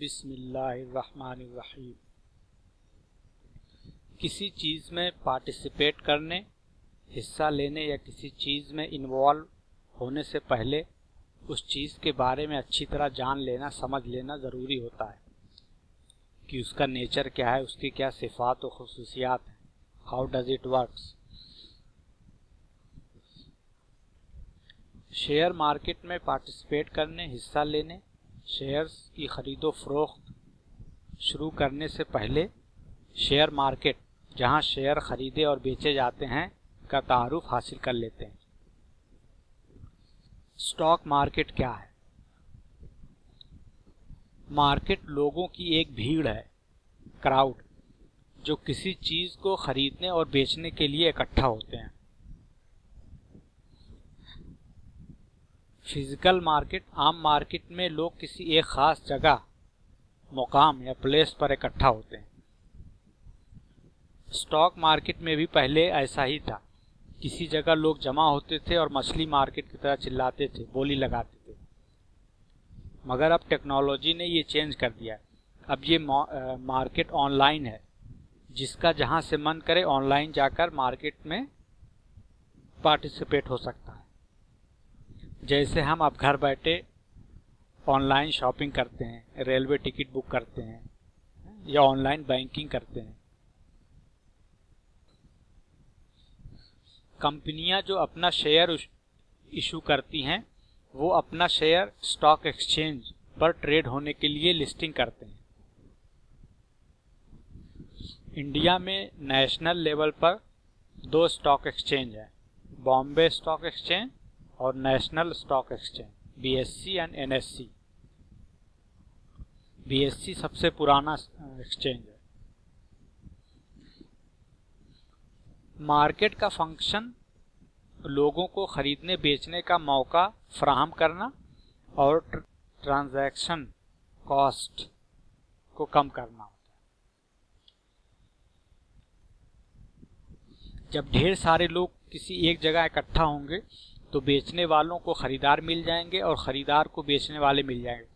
बिस्मिल्लाहिर्रहमानिर्रहीम। किसी चीज़ में पार्टिसिपेट करने, हिस्सा लेने या किसी चीज़ में इन्वॉल्व होने से पहले उस चीज़ के बारे में अच्छी तरह जान लेना, समझ लेना ज़रूरी होता है कि उसका नेचर क्या है, उसकी क्या सिफ़ात और खुसूसियात हैं, how does it works. Share market में पार्टिसिपेट करने, हिस्सा लेने, शेयर्स की खरीदो फरोख्त शुरू करने से पहले शेयर मार्केट, जहां शेयर खरीदे और बेचे जाते हैं, का तारुफ हासिल कर लेते हैं। स्टॉक मार्केट क्या है? मार्केट लोगों की एक भीड़ है, क्राउड, जो किसी चीज को खरीदने और बेचने के लिए इकट्ठा होते हैं। फिजिकल मार्केट, आम मार्केट में लोग किसी एक खास जगह, मुकाम या प्लेस पर इकट्ठा होते हैं। स्टॉक मार्केट में भी पहले ऐसा ही था, किसी जगह लोग जमा होते थे और मछली मार्केट की तरह चिल्लाते थे, बोली लगाते थे। मगर अब टेक्नोलॉजी ने ये चेंज कर दिया। अब ये मार्केट ऑनलाइन है, जिसका जहां से मन करे ऑनलाइन जाकर मार्केट में पार्टिसिपेट हो सकता है। जैसे हम अब घर बैठे ऑनलाइन शॉपिंग करते हैं, रेलवे टिकट बुक करते हैं या ऑनलाइन बैंकिंग करते हैं। कंपनियां जो अपना शेयर इशू करती हैं, वो अपना शेयर स्टॉक एक्सचेंज पर ट्रेड होने के लिए लिस्टिंग करते हैं। इंडिया में नेशनल लेवल पर 2 स्टॉक एक्सचेंज हैं, बॉम्बे स्टॉक एक्सचेंज और national stock exchange, BSE and NSE। BSE सबसे पुराना एक्सचेंज है। मार्केट का फंक्शन लोगों को खरीदने बेचने का मौका फराहम करना और ट्रांजैक्शन कॉस्ट को कम करना होता है। जब ढेर सारे लोग किसी एक जगह इकट्ठा होंगे तो बेचने वालों को खरीदार मिल जाएंगे और खरीदार को बेचने वाले मिल जाएंगे,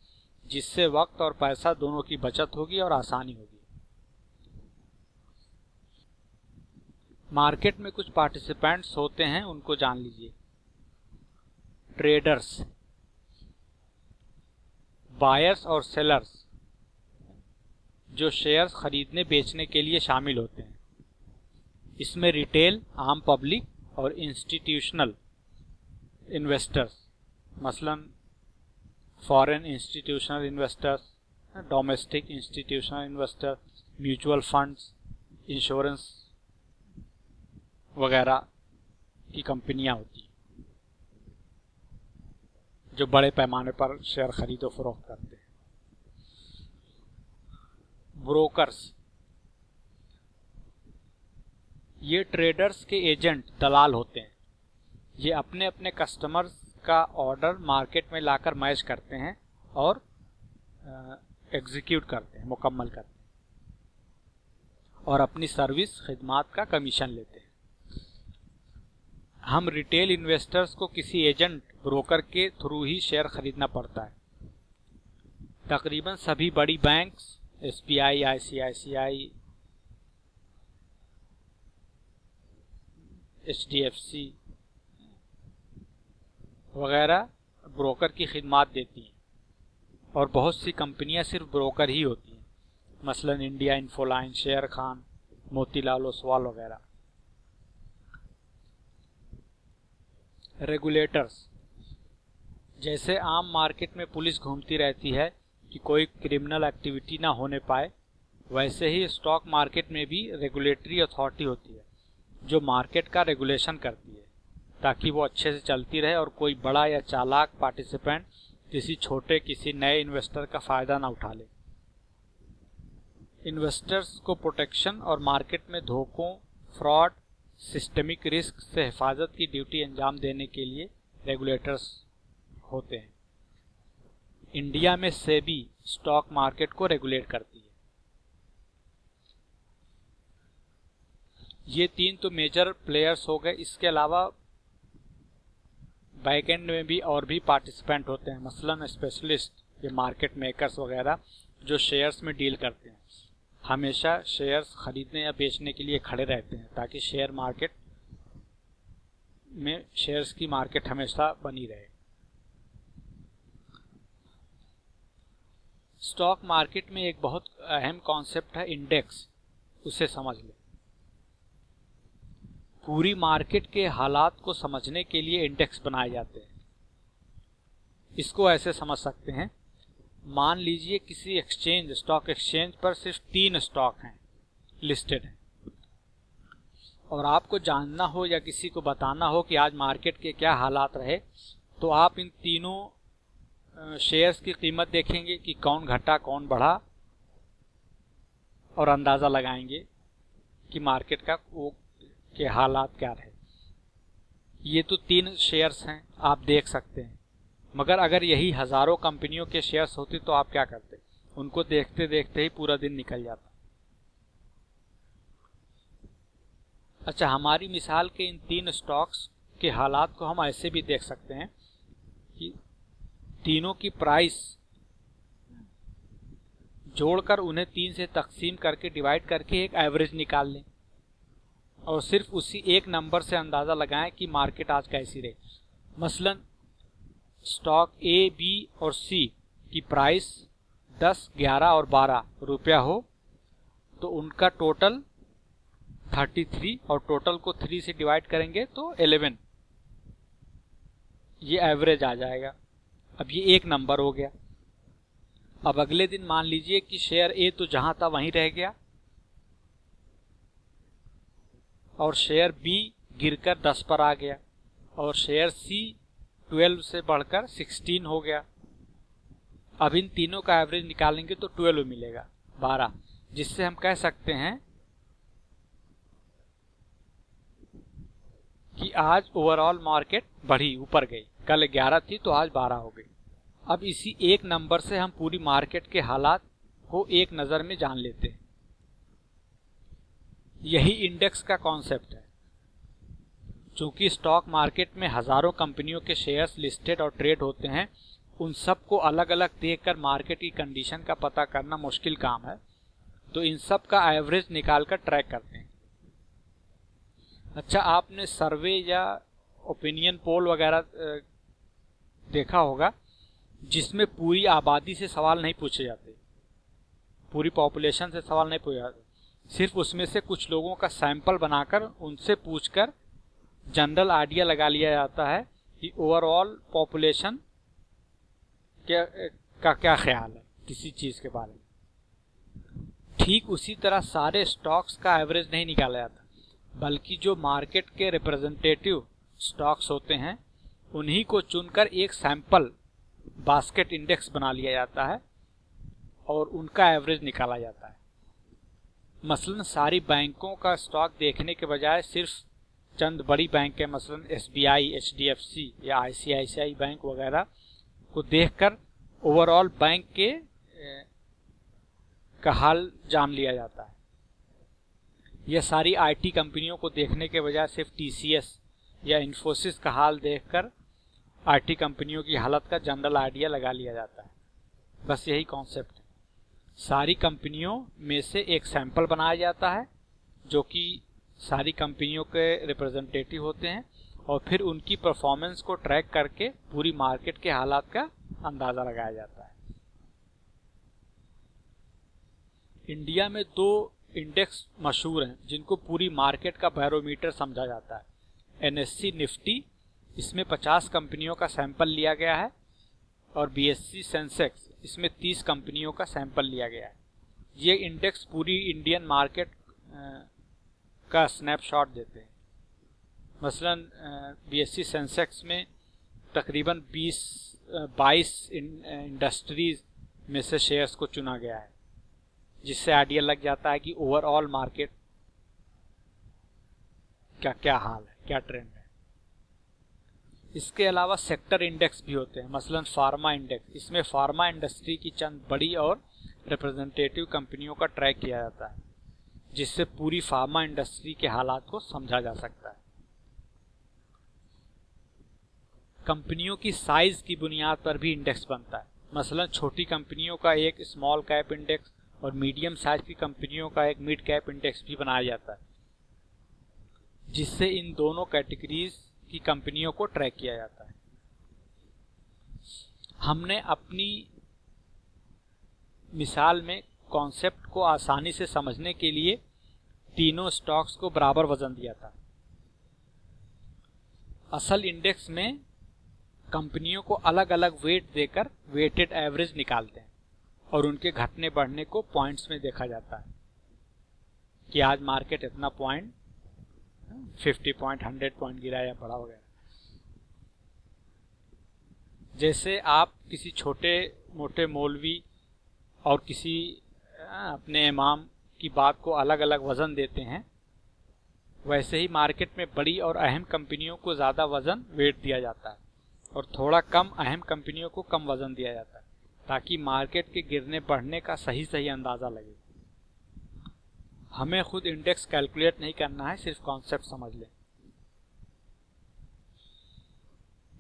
जिससे वक्त और पैसा दोनों की बचत होगी और आसानी होगी। मार्केट में कुछ पार्टिसिपेंट्स होते हैं, उनको जान लीजिए। ट्रेडर्स, बायर्स और सेलर्स, जो शेयर्स खरीदने बेचने के लिए शामिल होते हैं। इसमें रिटेल, आम पब्लिक और इंस्टीट्यूशनल इन्वेस्टर्स, मसलन foreign institutional investors, domestic institutional investor, mutual funds, insurance वगैरह की कंपनियां होती हैं जो बड़े पैमाने पर शेयर खरीदो फरोख्त करते हैं। ब्रोकर्स, ये ट्रेडर्स के एजेंट, दलाल होते हैं। ये अपने अपने कस्टमर्स का ऑर्डर मार्केट में लाकर मैच करते हैं और एग्जीक्यूट करते हैं, मुकम्मल करते हैं और अपनी सर्विस खिदमात का कमीशन लेते हैं। हम रिटेल इन्वेस्टर्स को किसी एजेंट, ब्रोकर के थ्रू ही शेयर खरीदना पड़ता है। तकरीबन सभी बड़ी बैंक्स, SBI, ICICI, HDFC वगैरह ब्रोकर की खिदमात देती हैं और बहुत सी कंपनियां सिर्फ ब्रोकर ही होती हैं, मसलन India Infoline, share Khan, Motilal Oswal वगैरह। रेगुलेटर्स, जैसे आम मार्केट में पुलिस घूमती रहती है कि कोई क्रिमिनल एक्टिविटी ना होने पाए, वैसे ही स्टॉक मार्केट में भी रेगुलेटरी अथॉरिटी होती है जो मार्केट का रेगुलेशन करती है ताकि वो अच्छे से चलती रहे और कोई बड़ा या चालाक पार्टिसिपेंट किसी छोटे, किसी नए इन्वेस्टर का फायदा ना उठा ले। इन्वेस्टर्स को प्रोटेक्शन और मार्केट में धोखों, फ्रॉड, सिस्टमिक रिस्क से हिफाजत की ड्यूटी अंजाम देने के लिए रेगुलेटर्स होते हैं। इंडिया में सेबी स्टॉक मार्केट को रेगुलेट करती है। ये 3 तो मेजर प्लेयर्स हो गए। इसके अलावा बैक एंड में भी और भी पार्टिसिपेंट होते हैं, मसलन स्पेशलिस्ट, ये मार्केट मेकर्स वगैरह, जो शेयर्स में डील करते हैं हमेशा शेयर्स खरीदने या बेचने के लिए खड़े रहते हैं ताकि शेयर मार्केट में शेयर्स की मार्केट हमेशा बनी रहे। स्टॉक मार्केट में एक बहुत अहम कॉन्सेप्ट है इंडेक्स, उसे समझ लें। पूरी मार्केट के हालात को समझने के लिए इंडेक्स बनाए जाते हैं। इसको ऐसे समझ सकते हैं, मान लीजिए किसी एक्सचेंज स्टॉक एक्सचेंज पर सिर्फ 3 स्टॉक हैं लिस्टेड हैं और आपको जानना हो या किसी को बताना हो कि आज मार्केट के क्या हालात रहे, तो आप इन तीनों शेयर्स की कीमत देखेंगे कि कौन घटा कौन बढ़ा और अंदाज़ा लगाएंगे कि मार्केट का के हालात क्या रहे। ये तो 3 शेयर्स हैं, आप देख सकते हैं, मगर अगर यही हजारों कंपनियों के शेयर्स होते तो आप क्या करते? उनको देखते देखते ही पूरा दिन निकल जाता। अच्छा, हमारी मिसाल के इन 3 स्टॉक्स के हालात को हम ऐसे भी देख सकते हैं कि तीनों की प्राइस जोड़कर उन्हें 3 से तकसीम करके डिवाइड करके एक एवरेज निकाल लें और सिर्फ उसी एक नंबर से अंदाज़ा लगाएं कि मार्केट आज कैसी रही। मसलन स्टॉक ए, बी और सी की प्राइस 10, 11 और 12 रुपया हो तो उनका टोटल 33 और टोटल को 3 से डिवाइड करेंगे तो 11, ये एवरेज आ जाएगा। अब ये एक नंबर हो गया। अब अगले दिन मान लीजिए कि शेयर ए तो जहां था वहीं रह गया और शेयर बी गिरकर 10 पर आ गया और शेयर सी 12 से बढ़कर 16 हो गया। अब इन तीनों का एवरेज निकालेंगे तो 12 मिलेगा, 12, जिससे हम कह सकते हैं कि आज ओवरऑल मार्केट बढ़ी, ऊपर गई। कल 11 थी तो आज 12 हो गई। अब इसी एक नंबर से हम पूरी मार्केट के हालात को एक नज़र में जान लेते हैं। यही इंडेक्स का कॉन्सेप्ट है। चूंकि स्टॉक मार्केट में हजारों कंपनियों के शेयर्स लिस्टेड और ट्रेड होते हैं, उन सब को अलग अलग देखकर मार्केट की कंडीशन का पता करना मुश्किल काम है, तो इन सब का एवरेज निकालकर ट्रैक करते हैं। अच्छा, आपने सर्वे या ओपिनियन पोल वगैरह देखा होगा जिसमें पूरी आबादी से सवाल नहीं पूछे जाते, पूरी पॉपुलेशन से सवाल नहीं पूछे जाते, सिर्फ उसमें से कुछ लोगों का सैंपल बनाकर उनसे पूछकर जनरल आइडिया लगा लिया जाता है कि ओवरऑल पॉपुलेशन का क्या ख्याल है किसी चीज़ के बारे में। ठीक उसी तरह सारे स्टॉक्स का एवरेज नहीं निकाला जाता, बल्कि जो मार्केट के रिप्रेजेंटेटिव स्टॉक्स होते हैं उन्हीं को चुनकर एक सैंपल बास्केट इंडेक्स बना लिया जाता है और उनका एवरेज निकाला जाता है। मसलन सारी बैंकों का स्टॉक देखने के बजाय सिर्फ चंद बड़ी बैंक है, मसलन SBI, HDFC या ICICI बैंक वगैरह को देखकर ओवरऑल बैंक के का हाल जान लिया जाता है। यह सारी IT कंपनियों को देखने के बजाय सिर्फ TCS या इन्फोसिस का हाल देखकर IT कंपनियों की हालत का जनरल आइडिया लगा लिया जाता है। बस यही कॉन्सेप्ट है। सारी कंपनियों में से एक सैंपल बनाया जाता है जो कि सारी कंपनियों के रिप्रेजेंटेटिव होते हैं और फिर उनकी परफॉर्मेंस को ट्रैक करके पूरी मार्केट के हालात का अंदाज़ा लगाया जाता है। इंडिया में 2 इंडेक्स मशहूर हैं जिनको पूरी मार्केट का बैरोमीटर समझा जाता है। NSE निफ्टी, इसमें 50 कंपनियों का सैंपल लिया गया है, और BSE सेंसेक्स, इसमें 30 कंपनियों का सैंपल लिया गया है। ये इंडेक्स पूरी इंडियन मार्केट का स्नैपशॉट देते हैं। मसलन BSE सेंसेक्स में तकरीबन 22 इंडस्ट्रीज में से शेयर्स को चुना गया है, जिससे आइडिया लग जाता है कि ओवरऑल मार्केट का क्या हाल है, क्या ट्रेंड है। इसके अलावा सेक्टर इंडेक्स भी होते हैं, मसलन फार्मा इंडेक्स, इसमें फार्मा इंडस्ट्री की चंद बड़ी और रिप्रेजेंटेटिव कंपनियों का ट्रैक किया जाता है, जिससे पूरी फार्मा इंडस्ट्री के हालात को समझा जा सकता है। कंपनियों की साइज की बुनियाद पर भी इंडेक्स बनता है, मसलन छोटी कंपनियों का एक स्मॉल कैप इंडेक्स और मीडियम साइज की कंपनियों का एक मिड कैप इंडेक्स भी बनाया जाता है, जिससे इन दोनों कैटेगरीज की कंपनियों को ट्रैक किया जाता है। हमने अपनी मिसाल में कॉन्सेप्ट को आसानी से समझने के लिए तीनों स्टॉक्स को बराबर वजन दिया था। असल इंडेक्स में कंपनियों को अलग अलग वेट देकर वेटेड एवरेज निकालते हैं और उनके घटने बढ़ने को पॉइंट्स में देखा जाता है कि आज मार्केट इतना पॉइंट 50 पॉइंट 100 पॉइंट गिरा या बढ़ा वगैरह। जैसे आप किसी छोटे मोटे मौलवी और किसी अपने इमाम की बात को अलग अलग वजन देते हैं, वैसे ही मार्केट में बड़ी और अहम कंपनियों को ज़्यादा वजन वेट दिया जाता है और थोड़ा कम अहम कंपनियों को कम वजन दिया जाता है, ताकि मार्केट के गिरने बढ़ने का सही अंदाज़ा लगे। हमें खुद इंडेक्स कैलकुलेट नहीं करना है, सिर्फ कॉन्सेप्ट समझ लें।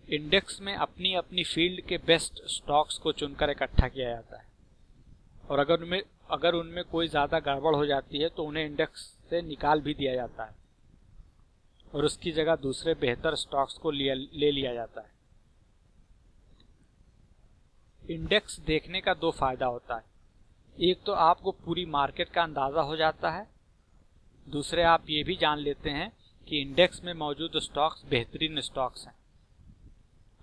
इंडेक्स में अपनी अपनी फील्ड के बेस्ट स्टॉक्स को चुनकर इकट्ठा किया जाता है और अगर उनमें कोई ज़्यादा गड़बड़ हो जाती है तो उन्हें इंडेक्स से निकाल भी दिया जाता है और उसकी जगह दूसरे बेहतर स्टॉक्स को ले लिया जाता है। इंडेक्स देखने का दो फायदा होता है, एक तो आपको पूरी मार्केट का अंदाज़ा हो जाता है, दूसरे आप ये भी जान लेते हैं कि इंडेक्स में मौजूद स्टॉक्स बेहतरीन स्टॉक्स हैं।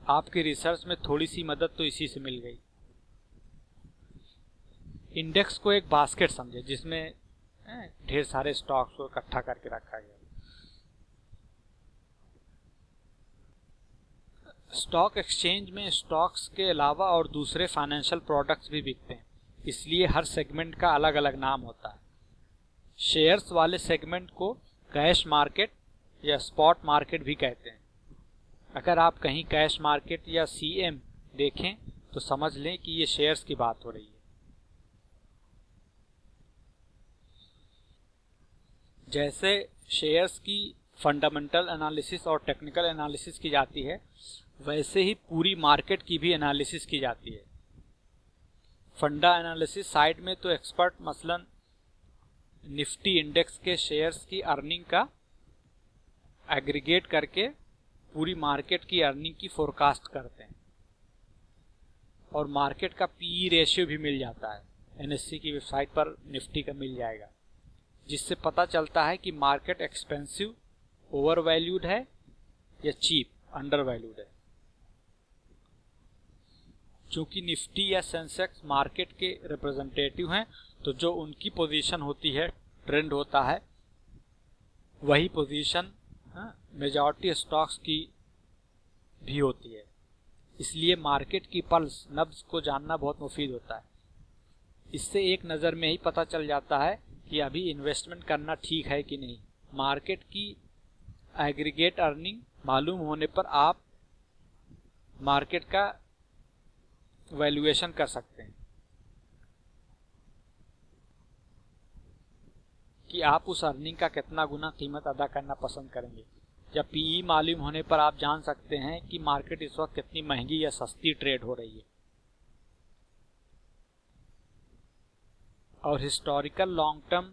आपकी रिसर्च में थोड़ी सी मदद तो इसी से मिल गई। इंडेक्स को एक बास्केट समझे जिसमें ढेर सारे स्टॉक्स को इकट्ठा करके रखा गया। स्टॉक एक्सचेंज में स्टॉक्स के अलावा और दूसरे फाइनेंशियल प्रोडक्ट्स भी बिकते हैं, इसलिए हर सेगमेंट का अलग अलग नाम होता है। शेयर्स वाले सेगमेंट को कैश मार्केट या स्पॉट मार्केट भी कहते हैं। अगर आप कहीं कैश मार्केट या सीएम देखें तो समझ लें कि ये शेयर्स की बात हो रही है। जैसे शेयर्स की फंडामेंटल एनालिसिस और टेक्निकल एनालिसिस की जाती है, वैसे ही पूरी मार्केट की भी एनालिसिस की जाती है। फंडा एनालिसिस साइड में तो एक्सपर्ट मसलन निफ्टी इंडेक्स के शेयर्स की अर्निंग का एग्रीगेट करके पूरी मार्केट की अर्निंग की फोरकास्ट करते हैं और मार्केट का पीई रेशियो भी मिल जाता है। एनएससी की वेबसाइट पर निफ्टी का मिल जाएगा, जिससे पता चलता है कि मार्केट एक्सपेंसिव ओवर वैल्यूड है या चीप अंडर वैल्यूड है। चूंकि निफ्टी या सेंसेक्स मार्केट के रिप्रेजेंटेटिव हैं, तो जो उनकी पोजीशन होती है, ट्रेंड होता है, वही पोजीशन मेजॉरिटी स्टॉक्स की भी होती है। इसलिए मार्केट की पल्स नब्ज को जानना बहुत मुफीद होता है। इससे एक नज़र में ही पता चल जाता है कि अभी इन्वेस्टमेंट करना ठीक है कि नहीं। मार्केट की एग्रीगेट अर्निंग मालूम होने पर आप मार्केट का वैल्यूएशन कर सकते हैं कि आप उस अर्निंग का कितना गुना कीमत अदा करना पसंद करेंगे। या पीई मालूम होने पर आप जान सकते हैं कि मार्केट इस वक्त कितनी महंगी या सस्ती ट्रेड हो रही है। और historical long term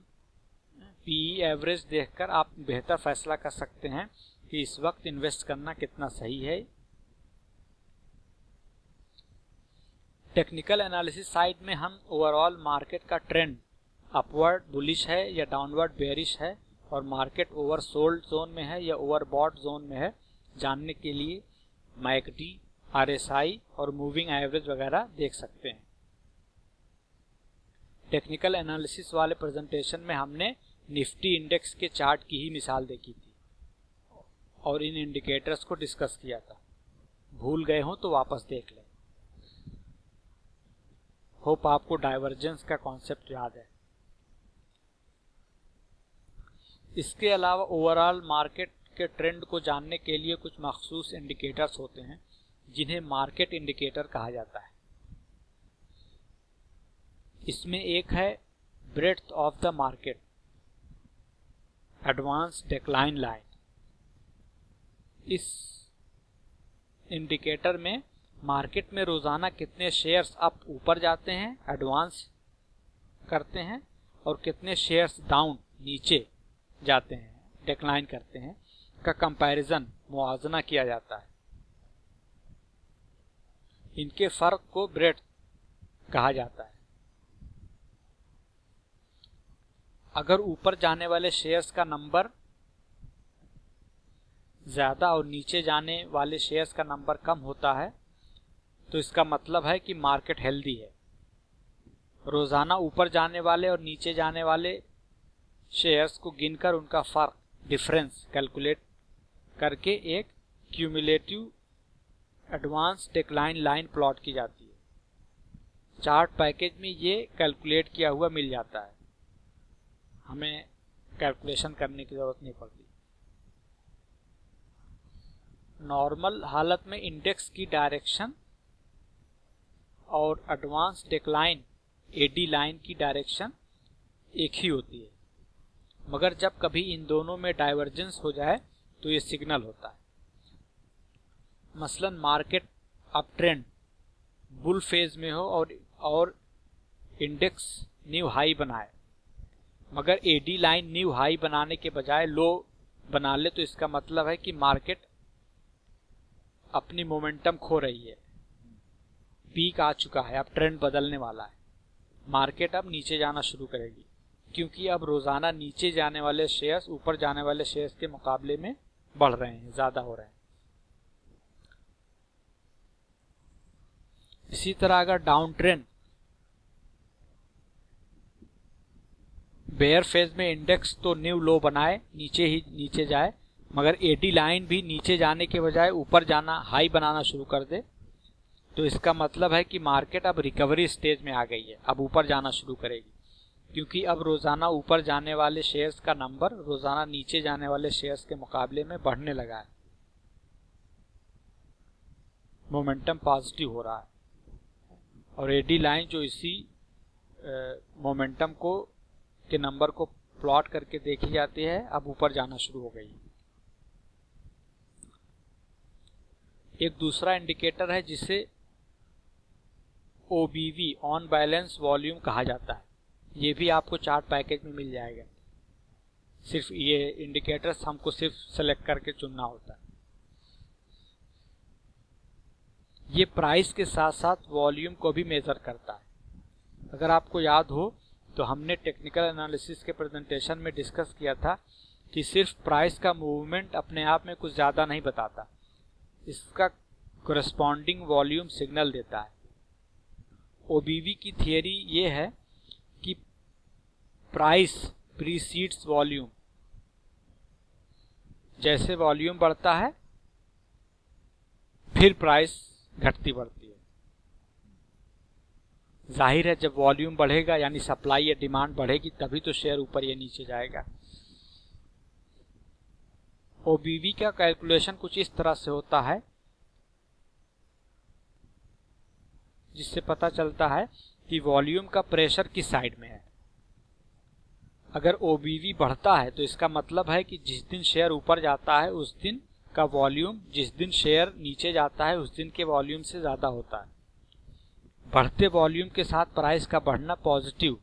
PE average देखकर आप बेहतर फैसला कर सकते हैं कि इस वक्त इन्वेस्ट करना कितना सही है। टेक्निकल एनालिसिस साइड में हम ओवरऑल मार्केट का ट्रेंड अपवर्ड बुलिश है या डाउनवर्ड बेयरिश है और मार्केट ओवरसोल्ड जोन में है या ओवरबॉट जोन में है, जानने के लिए मैकडी, आरएसआई और मूविंग एवरेज वगैरह देख सकते हैं। टेक्निकल एनालिसिस वाले प्रेजेंटेशन में हमने निफ्टी इंडेक्स के चार्ट की ही मिसाल देखी थी और इन इंडिकेटर्स को डिस्कस किया था। भूल गए हो तो वापस देख लें। होप आपको डाइवर्जेंस का कॉन्सेप्ट याद है। इसके अलावा ओवरऑल मार्केट के ट्रेंड को जानने के लिए कुछ मखसूस इंडिकेटर्स होते हैं जिन्हें मार्केट इंडिकेटर कहा जाता है। इसमें एक है breadth of the market, advance decline line. इस इंडिकेटर में मार्केट में रोजाना कितने शेयर्स अप ऊपर जाते हैं, एडवांस करते हैं, और कितने शेयर्स डाउन नीचे जाते हैं, डिक्लाइन करते हैं, का कंपैरिजन मुआवजा किया जाता है। इनके फर्क को ब्रेड्थ कहा जाता है। अगर ऊपर जाने वाले शेयर्स का नंबर ज्यादा और नीचे जाने वाले शेयर्स का नंबर कम होता है तो इसका मतलब है कि मार्केट हेल्दी है। रोजाना ऊपर जाने वाले और नीचे जाने वाले शेयर्स को गिनकर उनका फर्क, डिफरेंस कैलकुलेट करके एक cumulative advance decline line plot की जाती है। चार्ट पैकेज में ये कैलकुलेट किया हुआ मिल जाता है, हमें कैलकुलेशन करने की जरूरत नहीं पड़ती। नॉर्मल हालत में इंडेक्स की डायरेक्शन और एडवांस डिक्लाइन एडी लाइन की डायरेक्शन एक ही होती है, मगर जब कभी इन दोनों में डाइवर्जेंस हो जाए तो ये सिग्नल होता है। मसलन market up trend bull phase में हो और इंडेक्स न्यू हाई बनाए, मगर एडी लाइन न्यू हाई बनाने के बजाय लो बना ले तो इसका मतलब है कि मार्केट अपनी मोमेंटम खो रही है, पीक आ चुका है, अब ट्रेंड बदलने वाला है, मार्केट अब नीचे जाना शुरू करेगी, क्योंकि अब रोजाना नीचे जाने वाले शेयर्स ऊपर जाने वाले शेयर्स के मुकाबले में बढ़ रहे हैं, ज्यादा हो रहे हैं। इसी तरह अगर डाउन ट्रेंड बेयर फेज में इंडेक्स तो न्यू लो बनाए, नीचे ही नीचे जाए, मगर एडी लाइन भी नीचे जाने के बजाय ऊपर जाना, हाई बनाना शुरू कर दे, तो इसका मतलब है कि मार्केट अब रिकवरी स्टेज में आ गई है, अब ऊपर जाना शुरू करेगी, क्योंकि अब रोजाना ऊपर जाने वाले शेयर्स का नंबर रोजाना नीचे जाने वाले शेयर्स के मुकाबले में बढ़ने लगा है, मोमेंटम पॉजिटिव हो रहा है, और एडी लाइन जो इसी मोमेंटम को के नंबर को प्लॉट करके देखी जाती है, अब ऊपर जाना शुरू हो गई। एक दूसरा इंडिकेटर है जिसे OBV ऑन बैलेंस वॉल्यूम कहा जाता है, ये भी आपको चार्ट पैकेज में मिल जाएगा, सिर्फ ये इंडिकेटर्स हमको सिर्फ सेलेक्ट करके चुनना होता है। ये प्राइस के साथ साथ वॉल्यूम को भी मेजर करता है। अगर आपको याद हो तो हमने टेक्निकल एनालिसिस के प्रेजेंटेशन में डिस्कस किया था कि सिर्फ प्राइस का मूवमेंट अपने आप में कुछ ज्यादा नहीं बताता, इसका कोरेस्पॉन्डिंग वॉल्यूम सिग्नल देता है। OBV की थियरी ये है कि प्राइस प्रीसीड्स वॉल्यूम, जैसे वॉल्यूम बढ़ता है फिर प्राइस घटती बढ़ती है। जाहिर है जब वॉल्यूम बढ़ेगा यानी सप्लाई या डिमांड बढ़ेगी तभी तो शेयर ऊपर या नीचे जाएगा। OBV का कैलकुलेशन कुछ इस तरह से होता है जिससे पता चलता है कि वॉल्यूम का प्रेशर किस साइड में है। अगर OBV बढ़ता है तो इसका मतलब है कि जिस दिन शेयर ऊपर जाता है उस दिन का वॉल्यूम जिस दिन शेयर नीचे जाता है उस दिन के वॉल्यूम से ज्यादा होता है। बढ़ते वॉल्यूम के साथ प्राइस का बढ़ना पॉजिटिव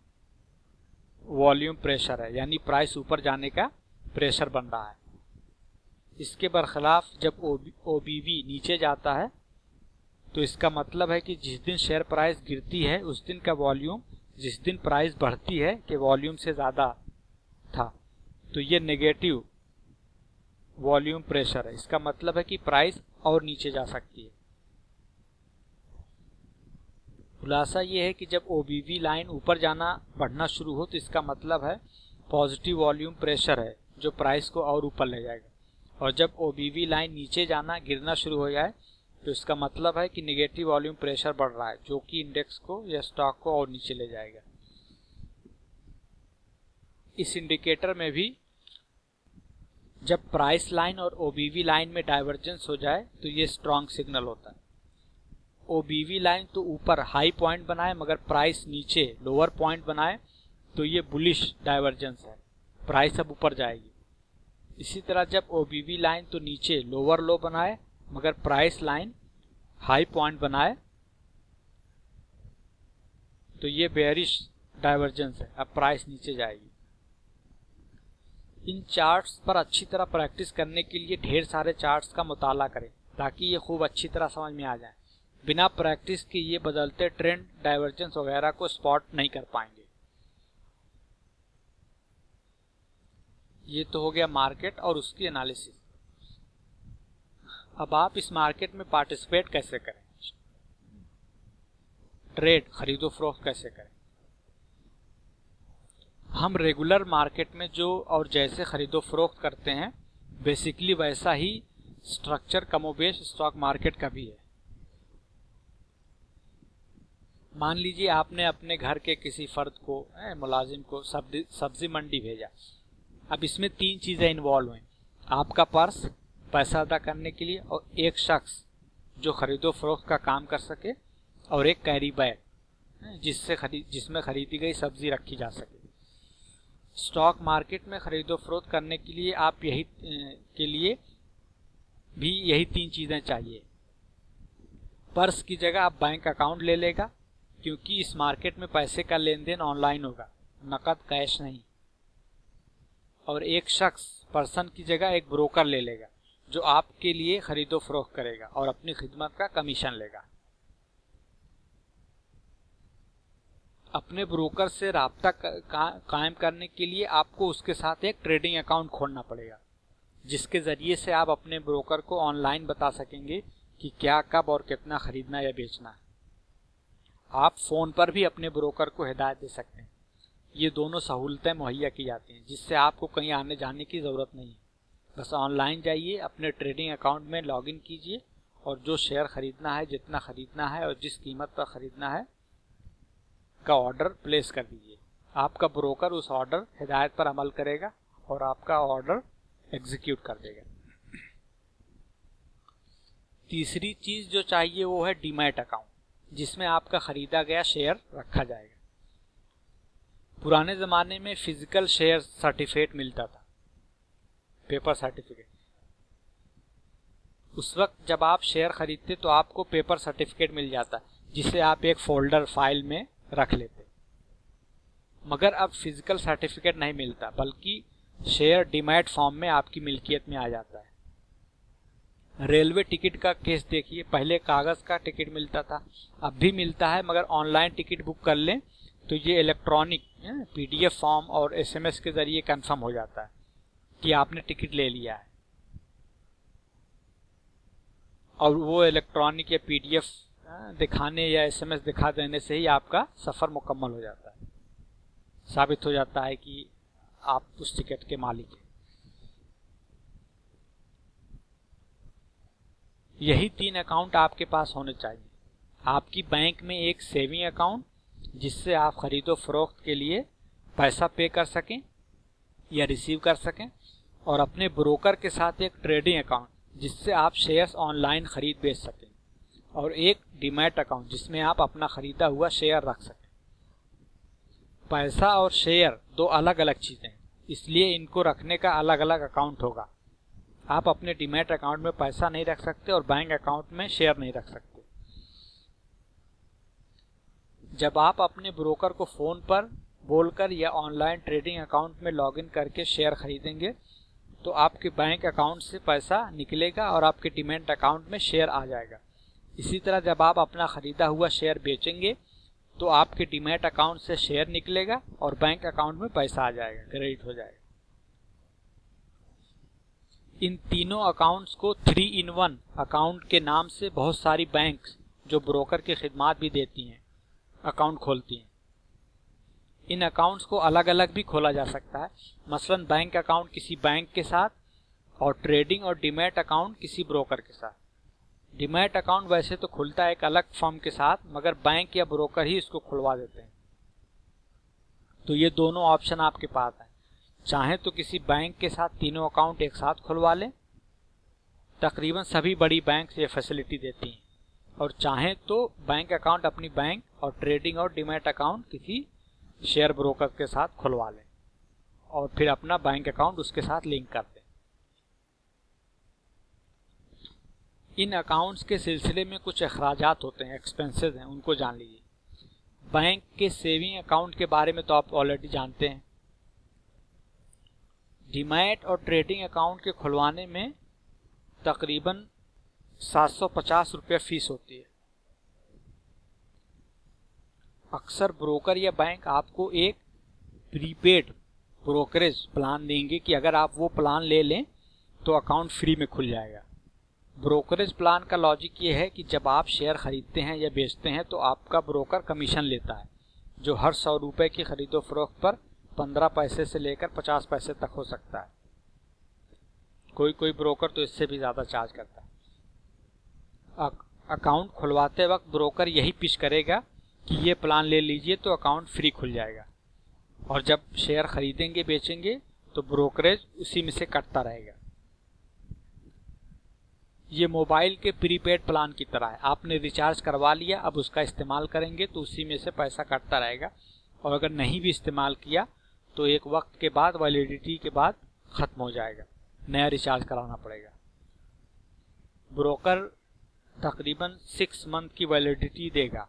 वॉल्यूम प्रेशर है, यानी प्राइस ऊपर जाने का प्रेशर बन रहा है। इसके बरखिलाफ जब OBV नीचे जाता है तो इसका मतलब है कि जिस दिन शेयर प्राइस गिरती है उस दिन का वॉल्यूम जिस दिन प्राइस बढ़ती है के वॉल्यूम से ज्यादा था, तो ये नेगेटिव वॉल्यूम प्रेशर है। इसका मतलब है कि प्राइस और नीचे जा सकती है। खुलासा ये है कि जब OBV लाइन ऊपर जाना बढ़ना शुरू हो तो इसका मतलब है पॉजिटिव वॉल्यूम प्रेशर है जो प्राइस को और ऊपर ले जाएगा, और जब OBV लाइन नीचे जाना गिरना शुरू हो जाए तो इसका मतलब है कि नेगेटिव वॉल्यूम प्रेशर बढ़ रहा है जो कि इंडेक्स को या स्टॉक को और नीचे ले जाएगा। इस इंडिकेटर में भी जब प्राइस लाइन और OBV लाइन में डाइवर्जेंस हो जाए तो ये स्ट्रॉन्ग सिग्नल होता है। OBV लाइन तो ऊपर हाई पॉइंट बनाए मगर प्राइस नीचे लोअर पॉइंट बनाए तो ये बुलिश डाइवर्जेंस है, प्राइस अब ऊपर जाएगी। इसी तरह जब OBV लाइन तो नीचे लोअर लो बनाए मगर प्राइस लाइन हाई पॉइंट बनाए तो ये बेयरिश डाइवर्जेंस है, अब प्राइस नीचे जाएगी। इन चार्ट्स पर अच्छी तरह प्रैक्टिस करने के लिए ढेर सारे चार्ट्स का मुताला करें ताकि ये खूब अच्छी तरह समझ में आ जाए। बिना प्रैक्टिस के ये बदलते ट्रेंड, डाइवर्जेंस वगैरह को स्पॉट नहीं कर पाएंगे। ये तो हो गया मार्केट और उसकी एनालिसिस। अब आप इस मार्केट में पार्टिसिपेट कैसे करें, ट्रेड खरीदो फरोख्त कैसे करें। हम रेगुलर मार्केट में जो और जैसे खरीदो फरोख्त करते हैं बेसिकली वैसा ही स्ट्रक्चर कमोबेश स्टॉक मार्केट का भी है। मान लीजिए आपने अपने घर के किसी फर्द को, मुलाजिम को सब्जी मंडी भेजा। अब इसमें 3 चीजें इन्वॉल्व हैं, आपका पर्स पैसा अदा करने के लिए, और एक शख्स जो खरीदो फरोख्त का काम कर सके, और एक कैरी बैग जिसमें खरीदी गई सब्जी रखी जा सके। स्टॉक मार्केट में खरीदो फरोख्त करने के लिए आप यही 3 चीजें चाहिए। पर्स की जगह आप बैंक अकाउंट ले लेगा, क्योंकि इस मार्केट में पैसे का लेन देन ऑनलाइन होगा, नकद कैश नहीं। और एक शख्स पर्सन की जगह एक ब्रोकर ले लेगा जो आपके लिए खरीदो फरोख्त करेगा और अपनी खिदमत का कमीशन लेगा। अपने ब्रोकर से राब्ता कायम करने के लिए आपको उसके साथ एक ट्रेडिंग अकाउंट खोलना पड़ेगा, जिसके जरिए से आप अपने ब्रोकर को ऑनलाइन बता सकेंगे कि क्या, कब और कितना खरीदना या बेचना है। आप फोन पर भी अपने ब्रोकर को हिदायत दे सकते हैं। ये दोनों सहूलतें मुहैया की जाती हैं, जिससे आपको कहीं आने जाने की ज़रूरत नहीं है। बस ऑनलाइन जाइए, अपने ट्रेडिंग अकाउंट में लॉगिन कीजिए और जो शेयर खरीदना है, जितना खरीदना है और जिस कीमत पर खरीदना है का ऑर्डर प्लेस कर दीजिए। आपका ब्रोकर उस ऑर्डर हिदायत पर अमल करेगा और आपका ऑर्डर एग्जीक्यूट कर देगा। तीसरी चीज जो चाहिए वो है डीमैट अकाउंट, जिसमें आपका खरीदा गया शेयर रखा जाएगा। पुराने ज़माने में फिजिकल शेयर सर्टिफिकेट मिलता था, पेपर सर्टिफिकेट। उस वक्त जब आप शेयर खरीदते तो आपको पेपर सर्टिफिकेट मिल जाता, जिसे आप एक फोल्डर फाइल में रख लेते। मगर अब फिजिकल सर्टिफिकेट नहीं मिलता, बल्कि शेयर डीमैट फॉर्म में आपकी मिल्कियत में आ जाता है। रेलवे टिकट का केस देखिए, पहले कागज का टिकट मिलता था, अब भी मिलता है, मगर ऑनलाइन टिकट बुक कर लें तो ये इलेक्ट्रॉनिक PDF फॉर्म और SMS के जरिए कंफर्म हो जाता है कि आपने टिकट ले लिया है। और वो इलेक्ट्रॉनिक या PDF दिखाने या SMS दिखा देने से ही आपका सफर मुकम्मल हो जाता है, साबित हो जाता है कि आप उस टिकट के मालिक हैं। यही 3 अकाउंट आपके पास होने चाहिए। आपकी बैंक में एक सेविंग अकाउंट, जिससे आप खरीदो फरोख्त के लिए पैसा पे कर सकें या रिसीव कर सकें, और अपने ब्रोकर के साथ एक ट्रेडिंग अकाउंट, जिससे आप शेयर्स ऑनलाइन खरीद बेच सकें, और एक डीमैट अकाउंट जिसमें आप अपना खरीदा हुआ शेयर रख सकें। पैसा और शेयर 2 अलग अलग चीजें हैं, इसलिए इनको रखने का अलग अलग अकाउंट होगा। आप अपने डीमैट अकाउंट में पैसा नहीं रख सकते और बैंक अकाउंट में शेयर नहीं रख सकते। जब आप अपने ब्रोकर को फोन पर बोलकर या ऑनलाइन ट्रेडिंग अकाउंट में लॉगिन करके शेयर खरीदेंगे तो आपके बैंक अकाउंट से पैसा निकलेगा और आपके डीमैट अकाउंट में शेयर आ जाएगा। इसी तरह जब आप अपना खरीदा हुआ शेयर बेचेंगे तो आपके डीमैट अकाउंट से शेयर निकलेगा और बैंक अकाउंट में पैसा आ जाएगा, क्रेडिट हो जाएगा। इन तीनों अकाउंट्स को 3-in-1 अकाउंट के नाम से बहुत सारी बैंक्स जो ब्रोकर की खिदमात भी देती हैं अकाउंट खोलती हैं। इन अकाउंट्स को अलग अलग भी खोला जा सकता है, मसलन बैंक अकाउंट किसी बैंक के साथ और ट्रेडिंग और डीमैट अकाउंट किसी ब्रोकर के साथ। डीमैट अकाउंट वैसे तो खुलता है एक अलग फर्म के साथ, मगर बैंक या ब्रोकर ही इसको खुलवा देते हैं। तो ये दोनों ऑप्शन आपके पास हैं। चाहे तो किसी बैंक के साथ तीनों अकाउंट एक साथ खुलवा लें, तकरीबन सभी बड़ी बैंक ये फैसिलिटी देती हैं, और चाहे तो बैंक अकाउंट अपनी बैंक और ट्रेडिंग और डीमैट अकाउंट किसी शेयर ब्रोकर के साथ खुलवा लें और फिर अपना बैंक अकाउंट उसके साथ लिंक कर दें। इन अकाउंट्स के सिलसिले में कुछ अखराजात होते हैं, एक्सपेंसेस हैं, उनको जान लीजिए। बैंक के सेविंग अकाउंट के बारे में तो आप ऑलरेडी जानते हैं। डीमैट और ट्रेडिंग अकाउंट के खुलवाने में तकरीबन 750 रुपये फीस होती है। अक्सर ब्रोकर या बैंक आपको एक प्रीपेड ब्रोकरेज प्लान देंगे कि अगर आप वो प्लान ले लें तो अकाउंट फ्री में खुल जाएगा। ब्रोकरेज प्लान का लॉजिक ये है कि जब आप शेयर खरीदते हैं या बेचते हैं तो आपका ब्रोकर कमीशन लेता है, जो हर 100 रुपये की खरीदो फरोख्त पर 15 पैसे से लेकर 50 पैसे तक हो सकता है। कोई कोई ब्रोकर तो इससे भी ज़्यादा चार्ज करता है। अकाउंट खुलवाते वक्त ब्रोकर यही पिच करेगा कि ये प्लान ले लीजिए तो अकाउंट फ्री खुल जाएगा, और जब शेयर खरीदेंगे बेचेंगे तो ब्रोकरेज उसी में से कटता रहेगा। ये मोबाइल के प्रीपेड प्लान की तरह है, आपने रिचार्ज करवा लिया, अब उसका इस्तेमाल करेंगे तो उसी में से पैसा कटता रहेगा, और अगर नहीं भी इस्तेमाल किया तो एक वक्त के बाद, वैलिडिटी के बाद ख़त्म हो जाएगा, नया रिचार्ज कराना पड़ेगा। ब्रोकर तकरीबन 6 मंथ की वैलिडिटी देगा।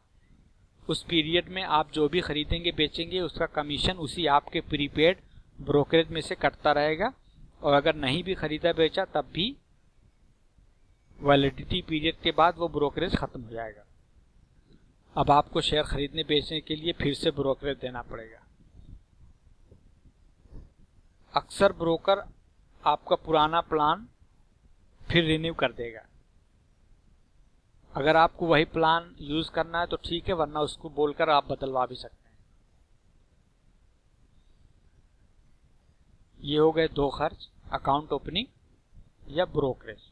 उस पीरियड में आप जो भी खरीदेंगे बेचेंगे उसका कमीशन उसी आपके प्रीपेड ब्रोकरेज में से कटता रहेगा, और अगर नहीं भी खरीदा बेचा तब भी वैलिडिटी पीरियड के बाद वो ब्रोकरेज खत्म हो जाएगा। अब आपको शेयर खरीदने बेचने के लिए फिर से ब्रोकरेज देना पड़ेगा। अक्सर ब्रोकर आपका पुराना प्लान फिर रिन्यू कर देगा। अगर आपको वही प्लान यूज करना है तो ठीक है, वरना उसको बोलकर आप बदलवा भी सकते हैं। ये हो गए 2 खर्च, अकाउंट ओपनिंग या ब्रोकरेज।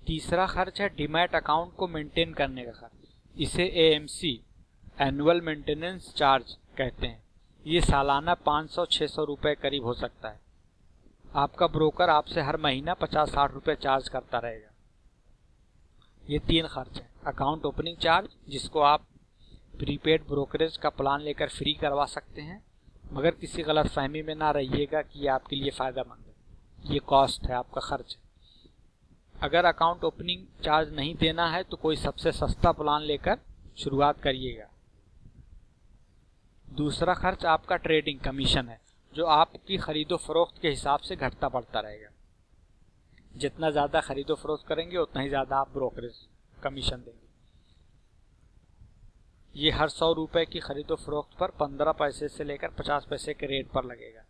तीसरा खर्च है डीमैट अकाउंट को मेंटेन करने का खर्च। इसे एएमसी, एनुअल मेंटेनेंस चार्ज कहते हैं। ये सालाना 500-600 रुपये करीब हो सकता है। आपका ब्रोकर आपसे हर महीना 50-60 रुपये चार्ज करता रहेगा। ये 3 खर्च है। अकाउंट ओपनिंग चार्ज, जिसको आप प्रीपेड ब्रोकरेज का प्लान लेकर फ्री करवा सकते हैं, मगर किसी गलत फहमी में ना रहिएगा कि ये आपके लिए फ़ायदेमंद है। ये कॉस्ट है, आपका खर्च है। अगर अकाउंट ओपनिंग चार्ज नहीं देना है तो कोई सबसे सस्ता प्लान लेकर शुरुआत करिएगा। दूसरा खर्च आपका ट्रेडिंग कमीशन है, जो आपकी खरीदो फरोख्त के हिसाब से घटता बढ़ता रहेगा। जितना ज़्यादा खरीदो फरोख्त करेंगे उतना ही ज़्यादा आप ब्रोकरेज कमीशन देंगे। ये हर 100 रुपये की खरीदो फरोख्त पर 15 पैसे से लेकर 50 पैसे के रेट पर लगेगा।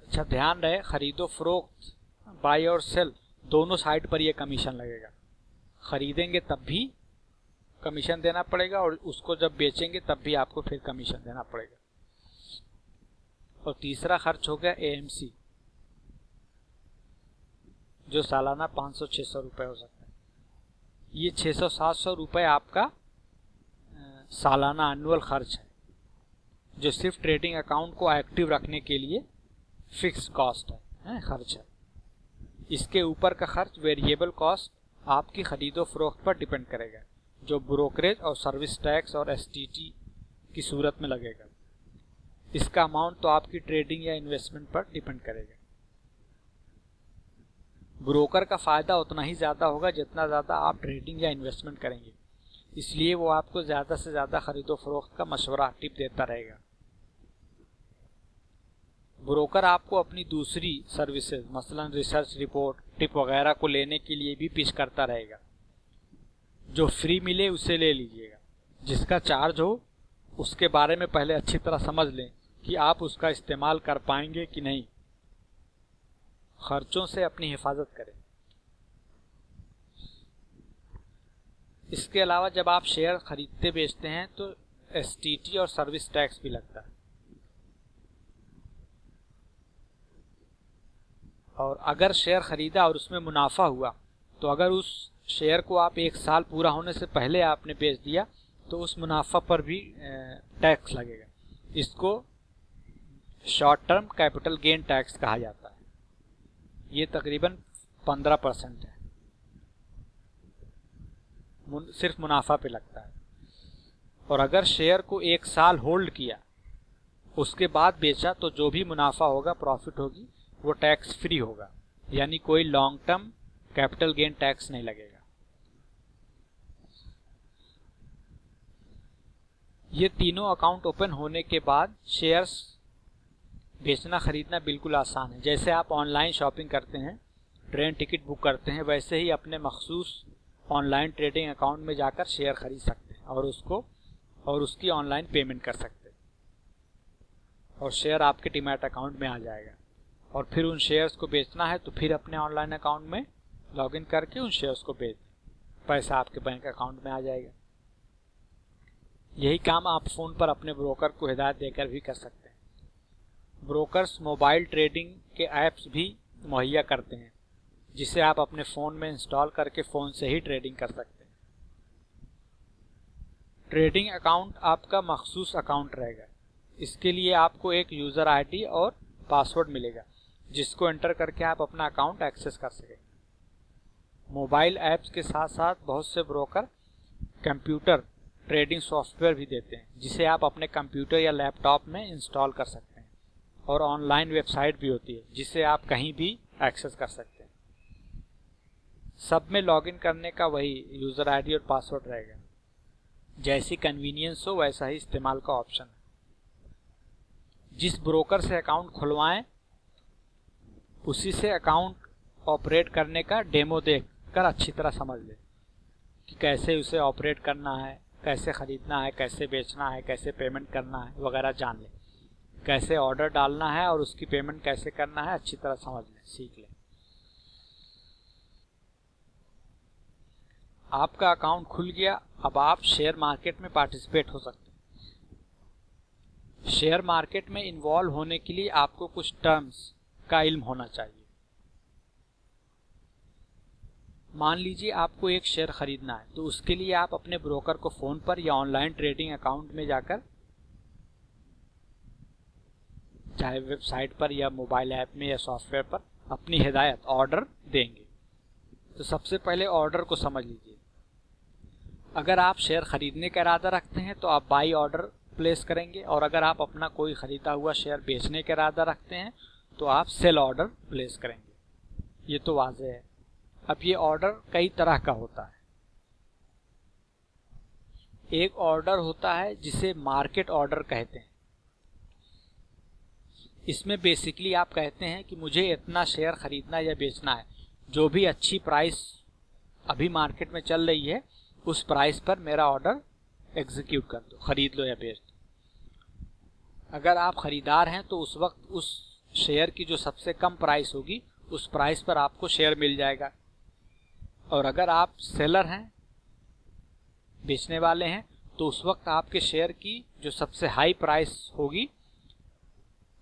अच्छा, ध्यान रहे, खरीदो फरोख्त, बाय और सेल, दोनों साइड पर यह कमीशन लगेगा। खरीदेंगे तब भी कमीशन देना पड़ेगा, और उसको जब बेचेंगे तब भी आपको फिर कमीशन देना पड़ेगा। और तीसरा खर्च हो गया एएमसी, जो सालाना 500-600 रुपये हो सकता है। ये 600-700 रुपये आपका सालाना एनुअल खर्च है, जो सिर्फ ट्रेडिंग अकाउंट को एक्टिव रखने के लिए फिक्स कॉस्ट है, खर्च है। इसके ऊपर का खर्च वेरिएबल कॉस्ट आपकी खरीदो फरोख्त पर डिपेंड करेगा, जो ब्रोकरेज और सर्विस टैक्स और एसटीटी की सूरत में लगेगा। इसका अमाउंट तो आपकी ट्रेडिंग या इन्वेस्टमेंट पर डिपेंड करेगा। ब्रोकर का फ़ायदा उतना ही ज़्यादा होगा जितना ज़्यादा आप ट्रेडिंग या इन्वेस्टमेंट करेंगे, इसलिए वो आपको ज़्यादा से ज़्यादा खरीदो फरोख्त का मशवरा, टिप देता रहेगा। ब्रोकर आपको अपनी दूसरी सर्विसेज, मसलन रिसर्च रिपोर्ट, टिप वगैरह को लेने के लिए भी पिच करता रहेगा। जो फ्री मिले उसे ले लीजिएगा, जिसका चार्ज हो उसके बारे में पहले अच्छी तरह समझ लें कि आप उसका इस्तेमाल कर पाएंगे कि नहीं। खर्चों से अपनी हिफाजत करें। इसके अलावा जब आप शेयर खरीदते बेचते हैं तो एसटीटी और सर्विस टैक्स भी लगता है। और अगर शेयर खरीदा और उसमें मुनाफा हुआ तो अगर उस शेयर को आप 1 साल पूरा होने से पहले आपने बेच दिया तो उस मुनाफा पर भी टैक्स लगेगा। इसको short term capital gain tax कहा जाता है। ये तकरीबन 15% है, सिर्फ मुनाफा पे लगता है। और अगर शेयर को 1 साल होल्ड किया उसके बाद बेचा तो जो भी मुनाफा होगा, प्रॉफिट होगी, वो टैक्स फ्री होगा। यानी कोई long term capital gain tax नहीं लगेगा। ये तीनों अकाउंट ओपन होने के बाद शेयर्स बेचना खरीदना बिल्कुल आसान है। जैसे आप ऑनलाइन शॉपिंग करते हैं, ट्रेन टिकट बुक करते हैं, वैसे ही अपने मखसूस ऑनलाइन ट्रेडिंग अकाउंट में जाकर शेयर खरीद सकते हैं और उसकी ऑनलाइन पेमेंट कर सकते हैं और शेयर आपके डीमैट अकाउंट में आ जाएगा। और फिर उन शेयर्स को बेचना है तो फिर अपने ऑनलाइन अकाउंट में लॉगिन करके उन शेयर्स को बेच दें, पैसा आपके बैंक अकाउंट में आ जाएगा। यही काम आप फ़ोन पर अपने ब्रोकर को हिदायत देकर भी कर सकते हैं। ब्रोकर्स मोबाइल ट्रेडिंग के ऐप्स भी मुहैया करते हैं, जिसे आप अपने फ़ोन में इंस्टॉल करके फ़ोन से ही ट्रेडिंग कर सकते हैं। ट्रेडिंग अकाउंट आपका मखसूस अकाउंट रहेगा। इसके लिए आपको एक यूज़र आईडी और पासवर्ड मिलेगा, जिसको एंटर करके आप अपना अकाउंट एक्सेस कर सकेंगे। मोबाइल ऐप्स के साथ साथ बहुत से ब्रोकर कंप्यूटर ट्रेडिंग सॉफ्टवेयर भी देते हैं, जिसे आप अपने कंप्यूटर या लैपटॉप में इंस्टॉल कर सकते हैं। और ऑनलाइन वेबसाइट भी होती है, जिसे आप कहीं भी एक्सेस कर सकते हैं। सब में लॉगिन करने का वही यूज़र आईडी और पासवर्ड रहेगा। जैसी कन्वीनियंस हो वैसा ही इस्तेमाल का ऑप्शन है। जिस ब्रोकर से अकाउंट खुलवाएं, उसी से अकाउंट ऑपरेट करने का डेमो देखकर अच्छी तरह समझ लें कि कैसे उसे ऑपरेट करना है, कैसे ख़रीदना है, कैसे बेचना है, कैसे पेमेंट करना है वगैरह जान लें। कैसे ऑर्डर डालना है और उसकी पेमेंट कैसे करना है अच्छी तरह समझ लें, सीख लें। आपका अकाउंट खुल गया, अब आप शेयर मार्केट में पार्टिसिपेट हो सकते हैं। शेयर मार्केट में इन्वॉल्व होने के लिए आपको कुछ टर्म्स का इल्म होना चाहिए। मान लीजिए आपको एक शेयर खरीदना है, तो उसके लिए आप अपने ब्रोकर को फ़ोन पर या ऑनलाइन ट्रेडिंग अकाउंट में जाकर, चाहे वेबसाइट पर या मोबाइल ऐप में या सॉफ्टवेयर पर, अपनी हिदायत ऑर्डर देंगे। तो सबसे पहले ऑर्डर को समझ लीजिए। अगर आप शेयर खरीदने का इरादा रखते हैं तो आप बाई ऑर्डर प्लेस करेंगे, और अगर आप अपना कोई खरीदा हुआ शेयर बेचने का इरादा रखते हैं तो आप सेल ऑर्डर प्लेस करेंगे। ये तो वाज़ेह है। अब ये ऑर्डर कई तरह का होता है। एक ऑर्डर होता है जिसे मार्केट ऑर्डर कहते हैं। इसमें बेसिकली आप कहते हैं कि मुझे इतना शेयर खरीदना या बेचना है, जो भी अच्छी प्राइस अभी मार्केट में चल रही है उस प्राइस पर मेरा ऑर्डर एग्जीक्यूट कर दो, खरीद लो या बेच दो। अगर आप खरीदार हैं तो उस वक्त उस शेयर की जो सबसे कम प्राइस होगी उस प्राइस पर आपको शेयर मिल जाएगा। और अगर आप सेलर हैं, बेचने वाले हैं, तो उस वक्त आपके शेयर की जो सबसे हाई प्राइस होगी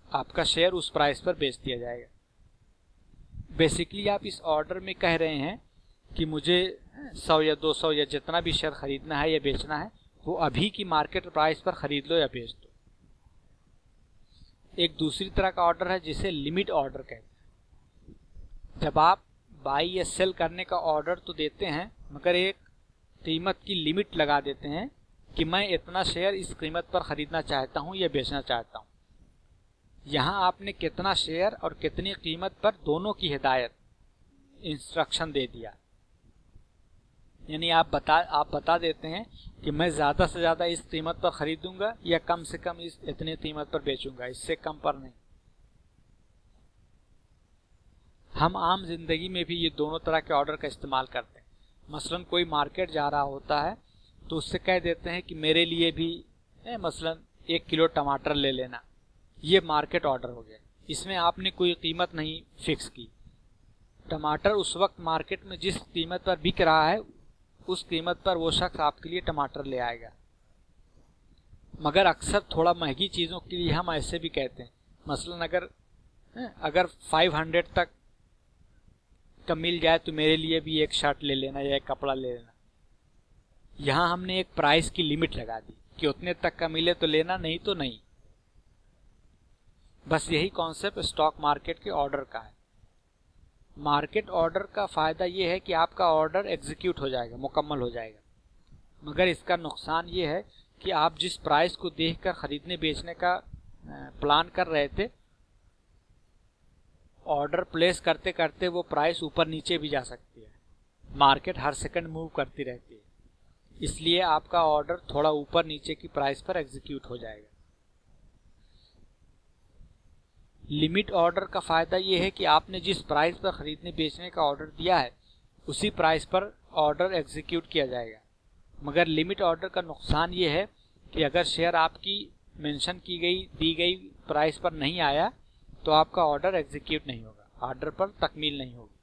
आपका शेयर उस प्राइस पर बेच दिया जाएगा। बेसिकली आप इस ऑर्डर में कह रहे हैं कि मुझे 100 या 200 या जितना भी शेयर खरीदना है या बेचना है वो अभी की मार्केट प्राइस पर खरीद लो या बेच दो। एक दूसरी तरह का ऑर्डर है जिसे लिमिट ऑर्डर कहते हैं। जब आप बाई या सेल करने का ऑर्डर तो देते हैं, मगर एक कीमत की लिमिट लगा देते हैं कि मैं इतना शेयर इस कीमत पर खरीदना चाहता हूं या बेचना चाहता हूं। यहां आपने कितना शेयर और कितनी कीमत पर दोनों की हिदायत, इंस्ट्रक्शन दे दिया। यानी आप बता देते हैं कि मैं ज़्यादा से ज़्यादा इस कीमत पर खरीदूंगा या कम से कम इस इतने कीमत पर बेचूंगा, इससे कम पर नहीं। हम आम जिंदगी में भी ये दोनों तरह के ऑर्डर का इस्तेमाल करते हैं। मसलन कोई मार्केट जा रहा होता है तो उससे कह देते हैं कि मेरे लिए भी मसलन 1 किलो टमाटर ले लेना। ये मार्केट ऑर्डर हो गया। इसमें आपने कोई कीमत नहीं फिक्स की। टमाटर उस वक्त मार्केट में जिस कीमत पर बिक रहा है उस कीमत पर वो शख्स आपके लिए टमाटर ले आएगा। मगर अक्सर थोड़ा महंगी चीज़ों के लिए हम ऐसे भी कहते हैं, मसलन अगर 500 तक का मिल जाए तो मेरे लिए भी एक शर्ट ले लेना या एक कपड़ा ले लेना। यहाँ हमने एक प्राइस की लिमिट लगा दी कि उतने तक का मिले तो लेना, नहीं तो नहीं। बस यही कॉन्सेप्ट स्टॉक मार्केट के ऑर्डर का है। मार्केट ऑर्डर का फ़ायदा ये है कि आपका ऑर्डर एग्जीक्यूट हो जाएगा, मुकम्मल हो जाएगा। मगर इसका नुकसान ये है कि आप जिस प्राइस को देखकर ख़रीदने बेचने का प्लान कर रहे थे ऑर्डर प्लेस करते करते वो प्राइस ऊपर नीचे भी जा सकती है। मार्केट हर सेकंड मूव करती रहती है, इसलिए आपका ऑर्डर थोड़ा ऊपर नीचे की प्राइस पर एग्जीक्यूट हो जाएगा। लिमिट ऑर्डर का फायदा ये है कि आपने जिस प्राइस पर खरीदने बेचने का ऑर्डर दिया है उसी प्राइस पर ऑर्डर एग्जीक्यूट किया जाएगा। मगर लिमिट ऑर्डर का नुकसान ये है कि अगर शेयर आपकी मेंशन की गई दी गई प्राइस पर नहीं आया तो आपका ऑर्डर एग्जीक्यूट नहीं होगा, ऑर्डर पर तकमील नहीं होगी।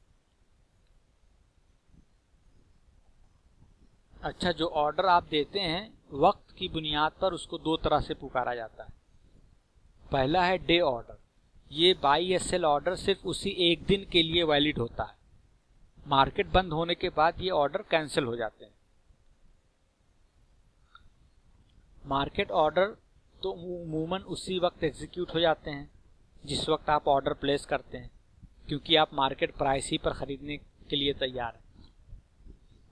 अच्छा, जो ऑर्डर आप देते हैं वक्त की बुनियाद पर उसको दो तरह से पुकारा जाता है। पहला है डे ऑर्डर। ये बाई या सेल ऑर्डर सिर्फ उसी एक दिन के लिए वैलिड होता है। मार्केट बंद होने के बाद ये ऑर्डर कैंसिल हो जाते हैं। मार्केट ऑर्डर तो अमूमन उसी वक्त एग्जीक्यूट हो जाते हैं जिस वक्त आप ऑर्डर प्लेस करते हैं, क्योंकि आप मार्केट प्राइस ही पर खरीदने के लिए तैयार हैं।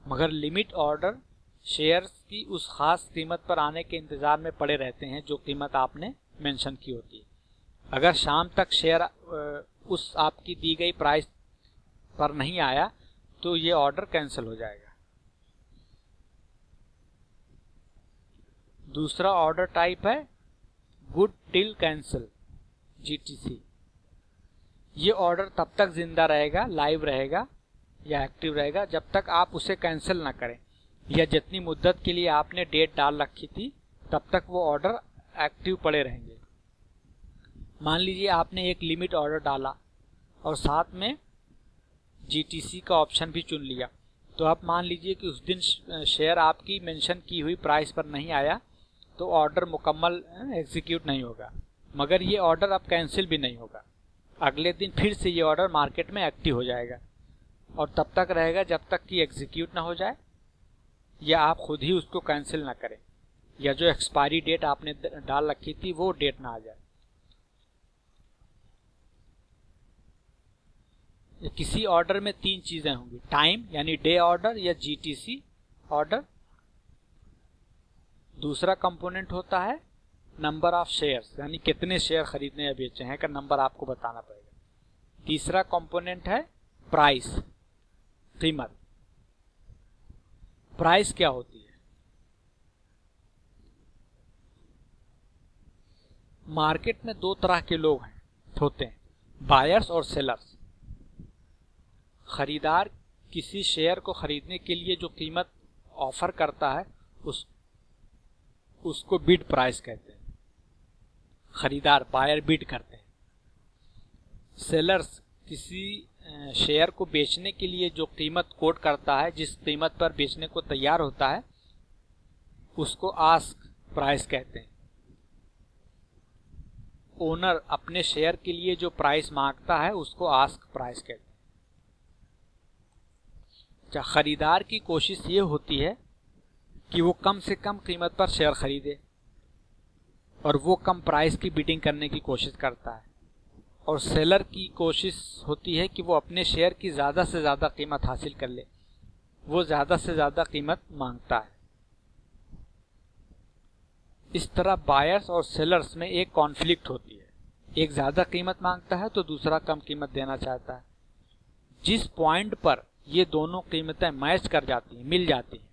मगर लिमिट ऑर्डर शेयर्स की उस खास कीमत पर आने के इंतजार में पड़े रहते हैं जो कीमत आपने मेंशन की होती है। अगर शाम तक शेयर उस आपकी दी गई प्राइस पर नहीं आया तो ये ऑर्डर कैंसिल हो जाएगा। दूसरा ऑर्डर टाइप है गुड टिल कैंसिल, GTC। ये ऑर्डर तब तक जिंदा रहेगा, लाइव रहेगा या एक्टिव रहेगा जब तक आप उसे कैंसिल ना करें, या जितनी मुद्दत के लिए आपने डेट डाल रखी थी तब तक वो ऑर्डर एक्टिव पड़े रहेंगे। मान लीजिए आपने एक लिमिट ऑर्डर डाला और साथ में GTC का ऑप्शन भी चुन लिया, तो आप मान लीजिए कि उस दिन शेयर आपकी मेंशन की हुई प्राइस पर नहीं आया तो ऑर्डर मुकम्मल एग्जीक्यूट नहीं होगा, मगर ये ऑर्डर अब कैंसिल भी नहीं होगा। अगले दिन फिर से ये ऑर्डर मार्केट में एक्टिव हो जाएगा और तब तक रहेगा जब तक कि एग्जीक्यूट ना हो जाए या आप खुद ही उसको कैंसिल ना करें, या जो एक्सपायरी डेट आपने डाल रखी थी वो डेट ना आ जाए। किसी ऑर्डर में तीन चीजें होंगी, टाइम यानी डे ऑर्डर या GTC ऑर्डर। दूसरा कंपोनेंट होता है नंबर ऑफ शेयर्स, यानी कितने शेयर खरीदने या बेचे हैं का नंबर आपको बताना पड़ेगा। तीसरा कंपोनेंट है प्राइस, कीमत। प्राइस क्या होती है? मार्केट में दो तरह के लोग होते हैं, बायर्स और सेलर्स। खरीदार किसी शेयर को खरीदने के लिए जो कीमत ऑफर करता है उसको बिड प्राइस कहते हैं। खरीदार बायर बिड करते हैं। सेलर्स किसी शेयर को बेचने के लिए जो कीमत कोट करता है, जिस कीमत पर बेचने को तैयार होता है, उसको आस्क प्राइस कहते हैं। ओनर अपने शेयर के लिए जो प्राइस मांगता है उसको आस्क प्राइस कहते हैं। खरीदार की कोशिश ये होती है कि वो कम से कम कीमत पर शेयर खरीदे और वो कम प्राइस की बिडिंग करने की कोशिश करता है, और सेलर की कोशिश होती है कि वो अपने शेयर की ज़्यादा से ज़्यादा कीमत हासिल कर ले, वो ज़्यादा से ज़्यादा कीमत मांगता है। इस तरह बायर्स और सेलर्स में एक कॉन्फ्लिक्ट होती है, एक ज़्यादा कीमत मांगता है तो दूसरा कम कीमत देना चाहता है। जिस पॉइंट पर ये दोनों कीमतें मैच कर जाती हैं, मिल जाती हैं,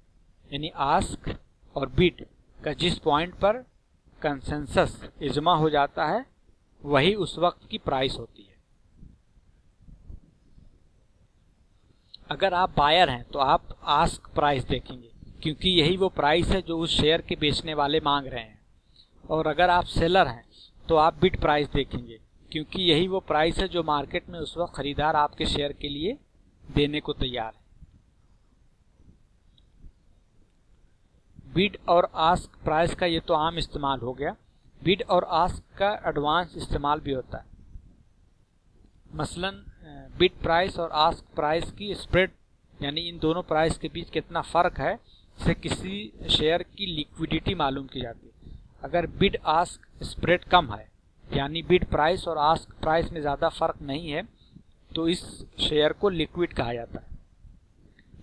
यानी आस्क और बिड का जिस पॉइंट पर कंसेंसस इजमा हो जाता है, वही उस वक्त की प्राइस होती है। अगर आप बायर हैं तो आप आस्क प्राइस देखेंगे, क्योंकि यही वो प्राइस है जो उस शेयर के बेचने वाले मांग रहे हैं। और अगर आप सेलर हैं तो आप बिड प्राइस देखेंगे, क्योंकि यही वो प्राइस है जो मार्केट में उस वक्त खरीदार आपके शेयर के लिए देने को तैयार है। बिड और आस्क प्राइस का ये तो आम इस्तेमाल हो गया। बिड और आस्क का एडवांस इस्तेमाल भी होता है। मसलन बिड प्राइस और आस्क प्राइस की स्प्रेड, यानी इन दोनों प्राइस के बीच कितना फर्क है, से किसी शेयर की लिक्विडिटी मालूम की जाती है। अगर बिड आस्क स्प्रेड कम है, यानी बिड प्राइस और आस्क प्राइस में ज़्यादा फर्क नहीं है, तो इस शेयर को लिक्विड कहा जाता है।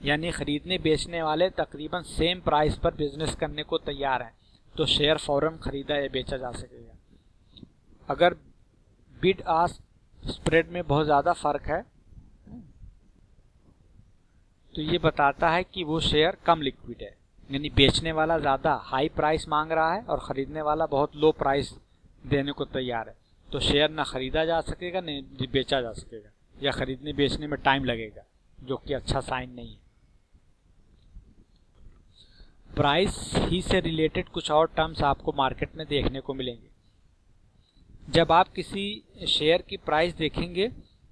यानी खरीदने बेचने वाले तकरीबन सेम प्राइस पर बिजनेस करने को तैयार हैं, तो शेयर फौरन खरीदा या बेचा जा सकेगा। अगर बिड आस्क स्प्रेड में बहुत ज़्यादा फर्क है, तो ये बताता है कि वो शेयर कम लिक्विड है, यानी बेचने वाला ज़्यादा हाई प्राइस मांग रहा है और ख़रीदने वाला बहुत लो प्राइस देने को तैयार है। तो शेयर ना ख़रीदा जा सकेगा न बेचा जा सकेगा, या ख़रीदने बेचने में टाइम लगेगा, जो कि अच्छा साइन नहीं है। प्राइस ही से रिलेटेड कुछ और टर्म्स आपको मार्केट में देखने को मिलेंगे। जब आप किसी शेयर की प्राइस देखेंगे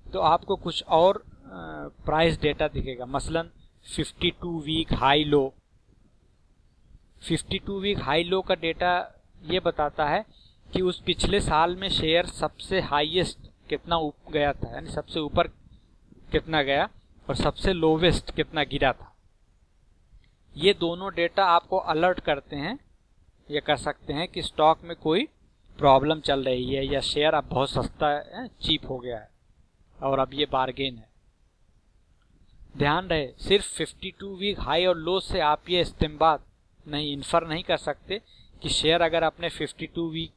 तो आपको कुछ और प्राइस डेटा दिखेगा, मसलन 52 week high low. 52 week high low का डेटा ये बताता है कि उस पिछले साल में शेयर सबसे हाईएस्ट कितना गया था, यानी सबसे ऊपर कितना गया और सबसे लोवेस्ट कितना गिरा था। ये दोनों डेटा आपको अलर्ट करते हैं, ये कह सकते हैं कि स्टॉक में कोई प्रॉब्लम चल रही है या शेयर अब बहुत सस्ता है, चीप हो गया है और अब ये बार्गेन है। ध्यान रहे, सिर्फ 52 वीक हाई और लो से आप ये इस्तिंबात नहीं, इन्फर नहीं कर सकते कि शेयर अगर अपने 52 वीक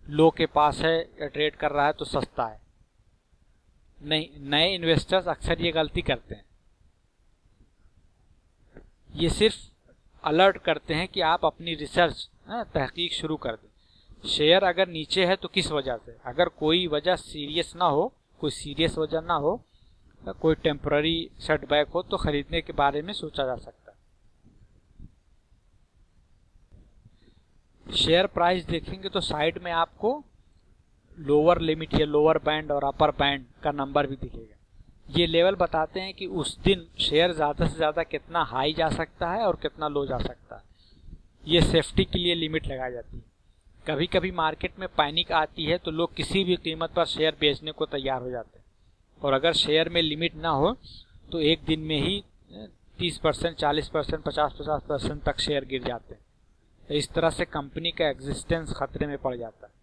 लो के पास है या ट्रेड कर रहा है तो सस्ता है। नहीं, नए इन्वेस्टर्स अक्सर ये गलती करते हैं। ये सिर्फ अलर्ट करते हैं कि आप अपनी रिसर्च तहकीक शुरू कर दें। शेयर अगर नीचे है तो किस वजह से, अगर कोई वजह सीरियस ना हो, कोई सीरियस वजह ना हो, कोई टेम्पररी सेटबैक हो, तो खरीदने के बारे में सोचा जा सकता है। शेयर प्राइस देखेंगे तो साइड में आपको लोअर लिमिट या लोअर बैंड और अपर बैंड का नंबर भी दिखेगा। ये लेवल बताते हैं कि उस दिन शेयर ज़्यादा से ज़्यादा कितना हाई जा सकता है और कितना लो जा सकता है। ये सेफ्टी के लिए लिमिट लगाई जाती है। कभी कभी मार्केट में पैनिक आती है तो लोग किसी भी कीमत पर शेयर बेचने को तैयार हो जाते हैं, और अगर शेयर में लिमिट ना हो तो एक दिन में ही 30%, 40%, 50% तक शेयर गिर जाते हैं। तो इस तरह से कंपनी का एग्जिस्टेंस खतरे में पड़ जाता है।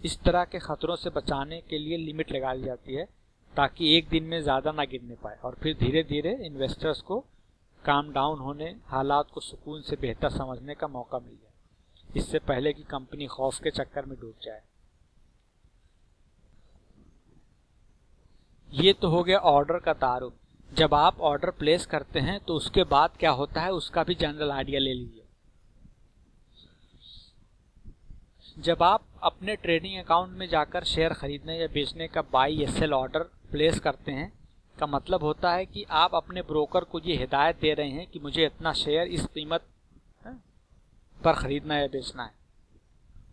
इस तरह के खतरों से बचाने के लिए लिमिट लगाई जाती है ताकि एक दिन में ज़्यादा ना गिरने पाए, और फिर धीरे धीरे इन्वेस्टर्स को काम डाउन होने, हालात को सुकून से बेहतर समझने का मौका मिल जाए, इससे पहले कि कंपनी खौफ के चक्कर में डूब जाए। ये तो हो गया ऑर्डर का तारुफ। जब आप ऑर्डर प्लेस करते हैं तो उसके बाद क्या होता है उसका भी जनरल आइडिया ले लीजिए। जब आप अपने ट्रेडिंग अकाउंट में जाकर शेयर खरीदने या बेचने का बाई या सेल ऑर्डर प्लेस करते हैं, का मतलब होता है कि आप अपने ब्रोकर को ये हिदायत दे रहे हैं कि मुझे इतना शेयर इस कीमत पर खरीदना या बेचना है।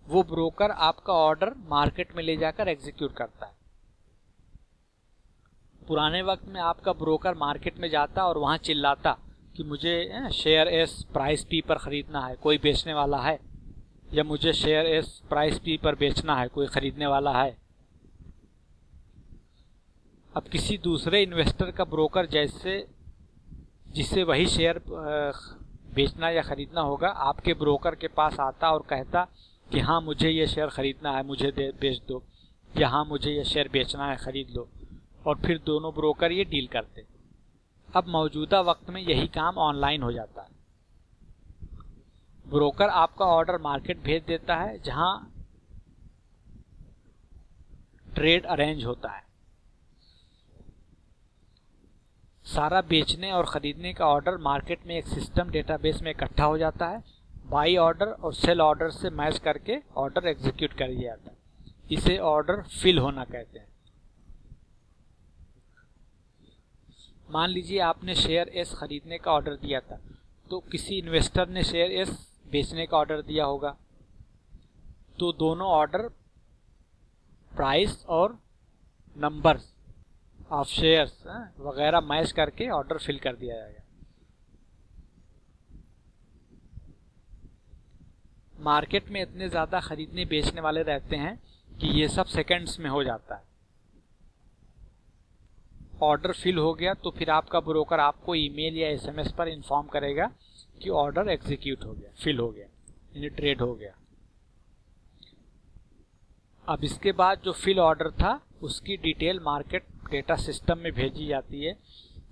वो ब्रोकर आपका ऑर्डर मार्केट में ले जाकर एग्जीक्यूट करता है। पुराने वक्त में आपका ब्रोकर मार्केट में जाता और वहां चिल्लाता कि मुझे शेयर एस प्राइस पी पर खरीदना है, कोई बेचने वाला है, या मुझे शेयर एस प्राइस पी पर बेचना है, कोई खरीदने वाला है। अब किसी दूसरे इन्वेस्टर का ब्रोकर जिससे वही शेयर बेचना या खरीदना होगा, आपके ब्रोकर के पास आता और कहता कि हाँ मुझे ये शेयर खरीदना है, मुझे बेच दो, या हाँ मुझे ये शेयर बेचना है, खरीद लो, और फिर दोनों ब्रोकर ये डील करते। अब मौजूदा वक्त में यही काम ऑनलाइन हो जाता है। ब्रोकर आपका ऑर्डर मार्केट भेज देता है जहां ट्रेड अरेंज होता है। सारा बेचने और खरीदने का ऑर्डर मार्केट में एक सिस्टम डेटाबेस में इकट्ठा हो जाता है। बाई ऑर्डर और सेल ऑर्डर से मैच करके ऑर्डर एग्जीक्यूट कर दिया जाता है। इसे ऑर्डर फिल होना कहते हैं। मान लीजिए आपने शेयर एस खरीदने का ऑर्डर दिया था, तो किसी इन्वेस्टर ने शेयर एस बेचने का ऑर्डर दिया होगा, तो दोनों ऑर्डर प्राइस और नंबर्स ऑफ शेयर्स वगैरह मैच करके ऑर्डर फिल कर दिया जाएगा। मार्केट में इतने ज़्यादा खरीदने बेचने वाले रहते हैं कि ये सब सेकंड्स में हो जाता है। ऑर्डर फिल हो गया तो फिर आपका ब्रोकर आपको ईमेल या एसएमएस पर इन्फॉर्म करेगा कि ऑर्डर एग्जीक्यूट हो गया, फिल हो गया, यानी ट्रेड हो गया। अब इसके बाद जो फिल ऑर्डर था उसकी डिटेल मार्केट डेटा सिस्टम में भेजी जाती है,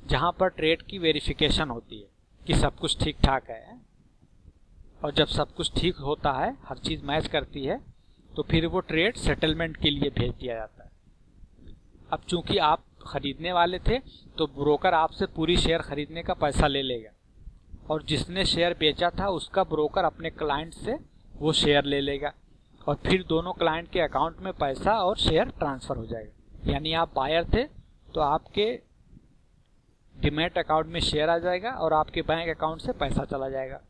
जहां पर ट्रेड की वेरिफिकेशन होती है कि सब कुछ ठीक ठाक है। और जब सब कुछ ठीक होता है, हर चीज़ मैच करती है, तो फिर वो ट्रेड सेटलमेंट के लिए भेज दिया जाता है। अब चूंकि आप खरीदने वाले थे तो ब्रोकर आपसे पूरी शेयर खरीदने का पैसा ले लेगा, और जिसने शेयर बेचा था उसका ब्रोकर अपने क्लाइंट से वो शेयर ले लेगा, और फिर दोनों क्लाइंट के अकाउंट में पैसा और शेयर ट्रांसफर हो जाएगा। यानी आप बायर थे तो आपके डीमैट अकाउंट में शेयर आ जाएगा और आपके बैंक अकाउंट से पैसा चला जाएगा,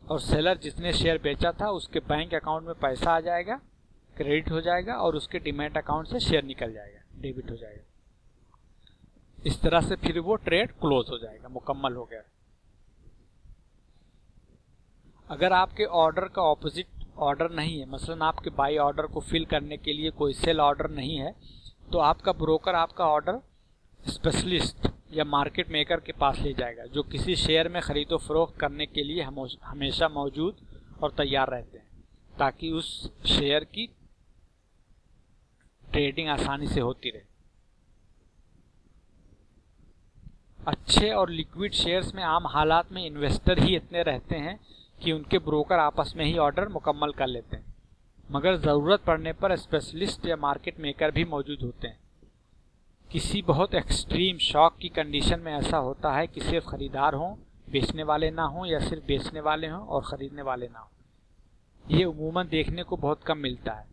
और सेलर जिसने शेयर बेचा था उसके बैंक अकाउंट में पैसा आ जाएगा, क्रेडिट हो जाएगा, और उसके डीमैट अकाउंट से शेयर निकल जाएगा, डेबिट हो जाएगा। इस तरह से फिर वो ट्रेड क्लोज हो जाएगा, मुकम्मल हो गया। अगर आपके ऑर्डर का ऑपोजिट ऑर्डर नहीं है, मसलन आपके बाई ऑर्डर को फिल करने के लिए कोई सेल ऑर्डर नहीं है, तो आपका ब्रोकर आपका ऑर्डर स्पेशलिस्ट या मार्केट मेकर के पास ले जाएगा, जो किसी शेयर में खरीदो फरोख्त करने के लिए हमेशा मौजूद और तैयार रहते हैं, ताकि उस शेयर की ट्रेडिंग आसानी से होती रहे। अच्छे और लिक्विड शेयर्स में आम हालात में इन्वेस्टर ही इतने रहते हैं कि उनके ब्रोकर आपस में ही ऑर्डर मुकम्मल कर लेते हैं, मगर ज़रूरत पड़ने पर स्पेशलिस्ट या मार्केट मेकर भी मौजूद होते हैं। किसी बहुत एक्सट्रीम शॉक की कंडीशन में ऐसा होता है कि सिर्फ खरीदार हों, बेचने वाले ना हों, या सिर्फ बेचने वाले हों और ख़रीदने वाले ना हों। ये उमूमन देखने को बहुत कम मिलता है,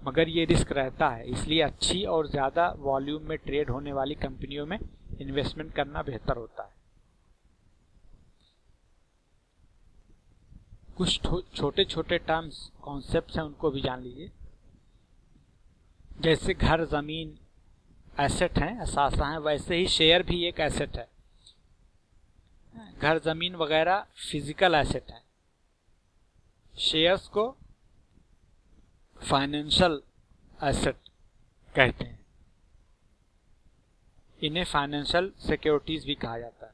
मगर ये रिस्क रहता है, इसलिए अच्छी और ज़्यादा वॉल्यूम में ट्रेड होने वाली कंपनियों में इन्वेस्टमेंट करना बेहतर होता है। कुछ छोटे छोटे टर्म्स कॉन्सेप्ट्स हैं, उनको भी जान लीजिए। जैसे घर ज़मीन एसेट हैं, असासा हैं, वैसे ही शेयर भी एक एसेट है। घर ज़मीन वगैरह फिजिकल एसेट हैं, शेयर्स को फाइनेंशियल एसेट कहते हैं। इन्हें फाइनेंशियल सिक्योरिटीज भी कहा जाता है।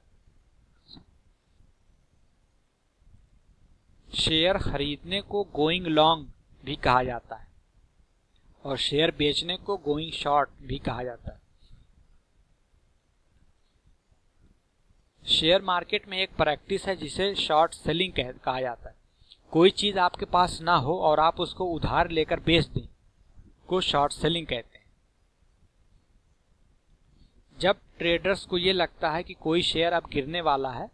शेयर खरीदने को गोइंग लॉन्ग भी कहा जाता है, और शेयर बेचने को गोइंग शॉर्ट भी कहा जाता है। शेयर मार्केट में एक प्रैक्टिस है जिसे शॉर्ट सेलिंग कहा जाता है। कोई चीज आपके पास ना हो और आप उसको उधार लेकर बेच दें को शॉर्ट सेलिंग कहते हैं। जब ट्रेडर्स को ये लगता है कि कोई शेयर अब गिरने वाला है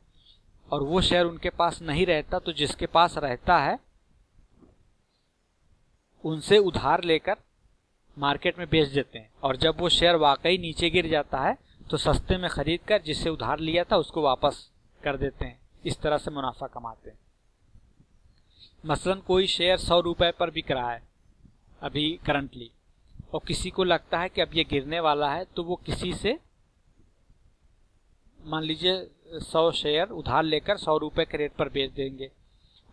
और वो शेयर उनके पास नहीं रहता, तो जिसके पास रहता है उनसे उधार लेकर मार्केट में बेच देते हैं, और जब वो शेयर वाकई नीचे गिर जाता है तो सस्ते में खरीद कर जिससे उधार लिया था उसको वापस कर देते हैं। इस तरह से मुनाफा कमाते हैं। मसलन कोई शेयर 100 रुपए पर बिक रहा है अभी करंटली, और किसी को लगता है कि अब ये गिरने वाला है, तो वो किसी से मान लीजिए 100 शेयर उधार लेकर 100 रुपए के रेट पर बेच देंगे,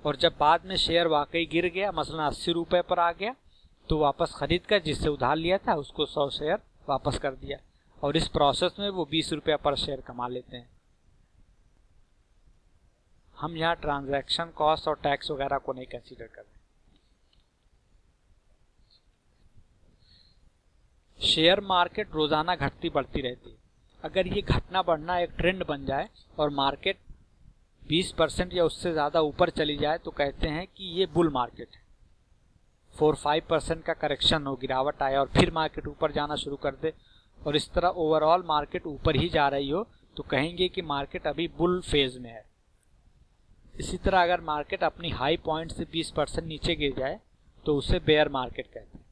और जब बाद में शेयर वाकई गिर गया, मसलन 80 रुपए पर आ गया, तो वापस खरीद कर जिससे उधार लिया था उसको 100 शेयर वापस कर दिया, और इस प्रोसेस में वो 20 रुपया पर शेयर कमा लेते हैं। हम यहाँ ट्रांजैक्शन कॉस्ट और टैक्स वगैरह को नहीं कंसीडर कर रहे। शेयर मार्केट रोजाना घटती बढ़ती रहती है। अगर ये घटना बढ़ना एक ट्रेंड बन जाए और मार्केट 20% या उससे ज़्यादा ऊपर चली जाए, तो कहते हैं कि ये बुल मार्केट है। 4-5% का करेक्शन हो, गिरावट आए और फिर मार्केट ऊपर जाना शुरू कर दे, और इस तरह ओवरऑल मार्केट ऊपर ही जा रही हो, तो कहेंगे कि मार्केट अभी बुल फेज में है। इसी तरह अगर मार्केट अपनी हाई पॉइंट से 20% नीचे गिर जाए तो उसे बेयर मार्केट कहते हैं।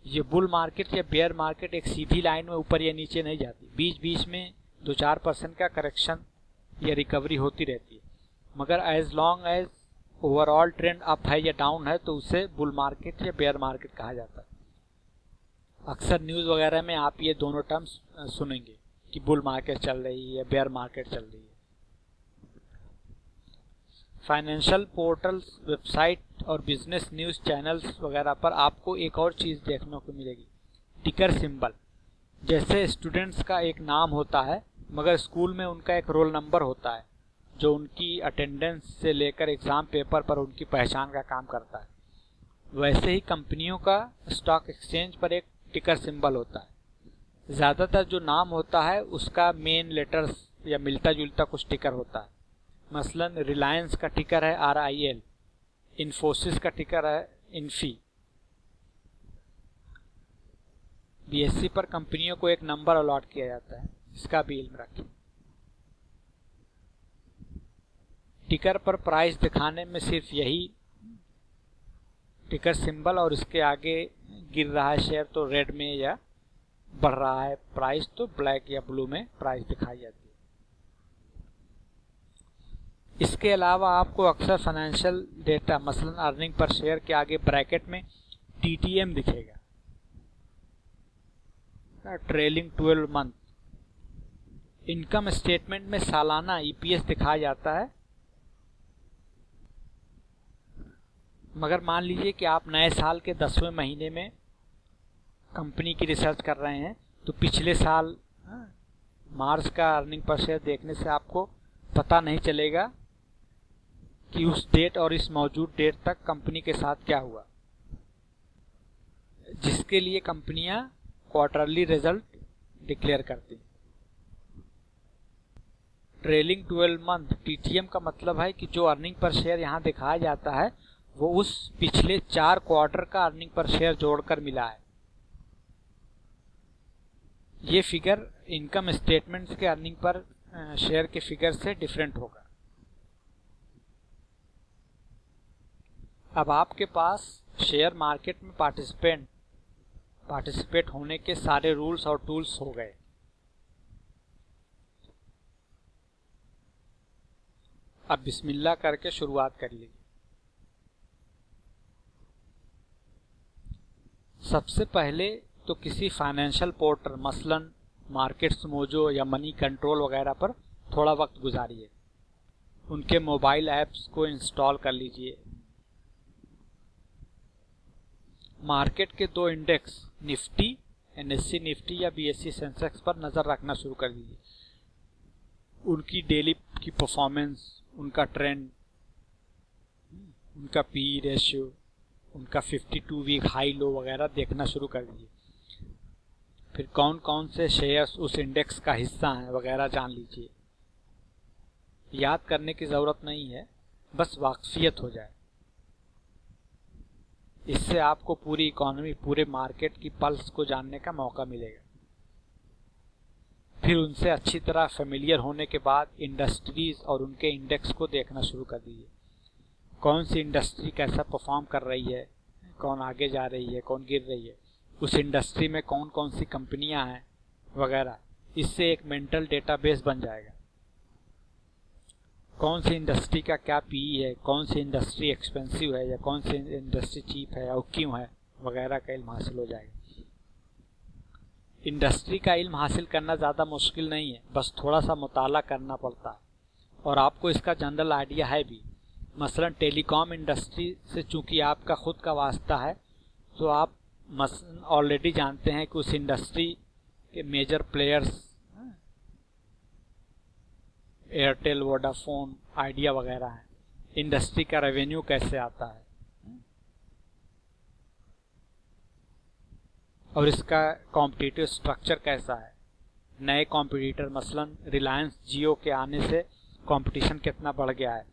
ये बुल मार्केट या बेयर मार्केट एक सीधी लाइन में ऊपर या नीचे नहीं जाती, बीच बीच में 2-4% का करेक्शन या रिकवरी होती रहती है, मगर as long as overall trend up है या डाउन है तो उसे बुल मार्केट या बेयर मार्केट कहा जाता है। अक्सर न्यूज़ वगैरह में आप ये दोनों टर्म्स सुनेंगे कि बुल मार्केट चल रही है, बेयर मार्केट चल रही है। फाइनेंशियल पोर्टल्स, वेबसाइट और बिजनेस न्यूज़ चैनल्स वगैरह पर आपको एक और चीज़ देखने को मिलेगी, टिकर सिंबल। जैसे स्टूडेंट्स का एक नाम होता है, मगर स्कूल में उनका एक रोल नंबर होता है जो उनकी अटेंडेंस से लेकर एग्ज़ाम पेपर पर उनकी पहचान का काम करता है, वैसे ही कंपनियों का स्टॉक एक्सचेंज पर एक टिकर सिंबल होता है। ज़्यादातर जो नाम होता है उसका मेन लेटर्स या मिलता जुलता कुछ टिकर होता है। मसलन रिलायंस का टिकर है RIL, इन्फोसिस का टिकर है इन्फी। बीएससी पर कंपनियों को एक नंबर अलॉट किया जाता है, इसका भी इल्म रखें। टिकर पर प्राइस दिखाने में सिर्फ यही टिकर सिंबल और इसके आगे गिर रहा है शेयर तो रेड में या बढ़ रहा है प्राइस तो ब्लैक या ब्लू में प्राइस दिखाई जाती है। इसके अलावा आपको अक्सर फाइनेंशियल डेटा मसलन अर्निंग पर शेयर के आगे ब्रैकेट में टीटीएम दिखेगा, ट्रेलिंग 12 मंथ। इनकम स्टेटमेंट में सालाना ईपीएस दिखाया जाता है, मगर मान लीजिए कि आप नए साल के 10वें महीने में कंपनी की रिसर्च कर रहे हैं तो पिछले साल मार्च का अर्निंग पर शेयर देखने से आपको पता नहीं चलेगा कि उस डेट और इस मौजूद डेट तक कंपनी के साथ क्या हुआ, जिसके लिए कंपनियां क्वार्टरली रिजल्ट डिक्लेयर करती हैं। ट्रेलिंग 12 मंथ टीटीएम का मतलब है कि जो अर्निंग पर शेयर यहां दिखाया जाता है वो उस पिछले 4 क्वार्टर का अर्निंग पर शेयर जोड़कर मिला है। ये फिगर इनकम स्टेटमेंट्स के अर्निंग पर शेयर के फिगर से डिफरेंट होगा। अब आपके पास शेयर मार्केट में पार्टिसिपेट होने के सारे रूल्स और टूल्स हो गए। अब बिस्मिल्लाह करके शुरुआत कर लीजिए। सबसे पहले तो किसी फाइनेंशियल पोर्टल मसलन मार्केट्स मोजो या मनी कंट्रोल वगैरह पर थोड़ा वक्त गुजारिए। उनके मोबाइल ऐप्स को इंस्टॉल कर लीजिए। मार्केट के 2 इंडेक्स निफ्टी, एनएससी निफ्टी या बीएससी सेंसेक्स पर नजर रखना शुरू कर दीजिए। उनकी डेली की परफॉर्मेंस, उनका ट्रेंड, उनका पी रेशियो, उनका 52 वीक हाई लो वगैरह देखना शुरू कर दीजिए। फिर कौन कौन से शेयर्स उस इंडेक्स का हिस्सा हैं वगैरह जान लीजिए। याद करने की जरूरत नहीं है, बस वाकफियत हो जाए। इससे आपको पूरी इकोनॉमी, पूरे मार्केट की पल्स को जानने का मौका मिलेगा। फिर उनसे अच्छी तरह फेमिलियर होने के बाद इंडस्ट्रीज और उनके इंडेक्स को देखना शुरू कर दीजिए। कौन सी इंडस्ट्री कैसा परफॉर्म कर रही है, कौन आगे जा रही है, कौन गिर रही है, उस इंडस्ट्री में कौन कौन सी कंपनियां हैं वगैरह। इससे एक मेंटल डेटाबेस बन जाएगा। कौन सी इंडस्ट्री का क्या पीई है, कौन सी इंडस्ट्री एक्सपेंसिव है या कौन सी इंडस्ट्री चीप है और क्यों है वगैरह का इल्म हासिल हो जाएगा। इंडस्ट्री का इल्म हासिल करना ज़्यादा मुश्किल नहीं है, बस थोड़ा सा मुताला करना पड़ता है और आपको इसका जनरल आइडिया है भी। मसलन टेलीकॉम इंडस्ट्री से चूंकि आपका खुद का वास्ता है तो आप ऑलरेडी जानते हैं कि उस इंडस्ट्री के major players Airtel, Vodafone, Idea वगैरह हैं। इंडस्ट्री का रेवेन्यू कैसे आता है और इसका कॉम्पिटिटिव स्ट्रक्चर कैसा है। नए कॉम्पिटिटर मसलन रिलायंस जियो के आने से कंपटीशन कितना बढ़ गया है,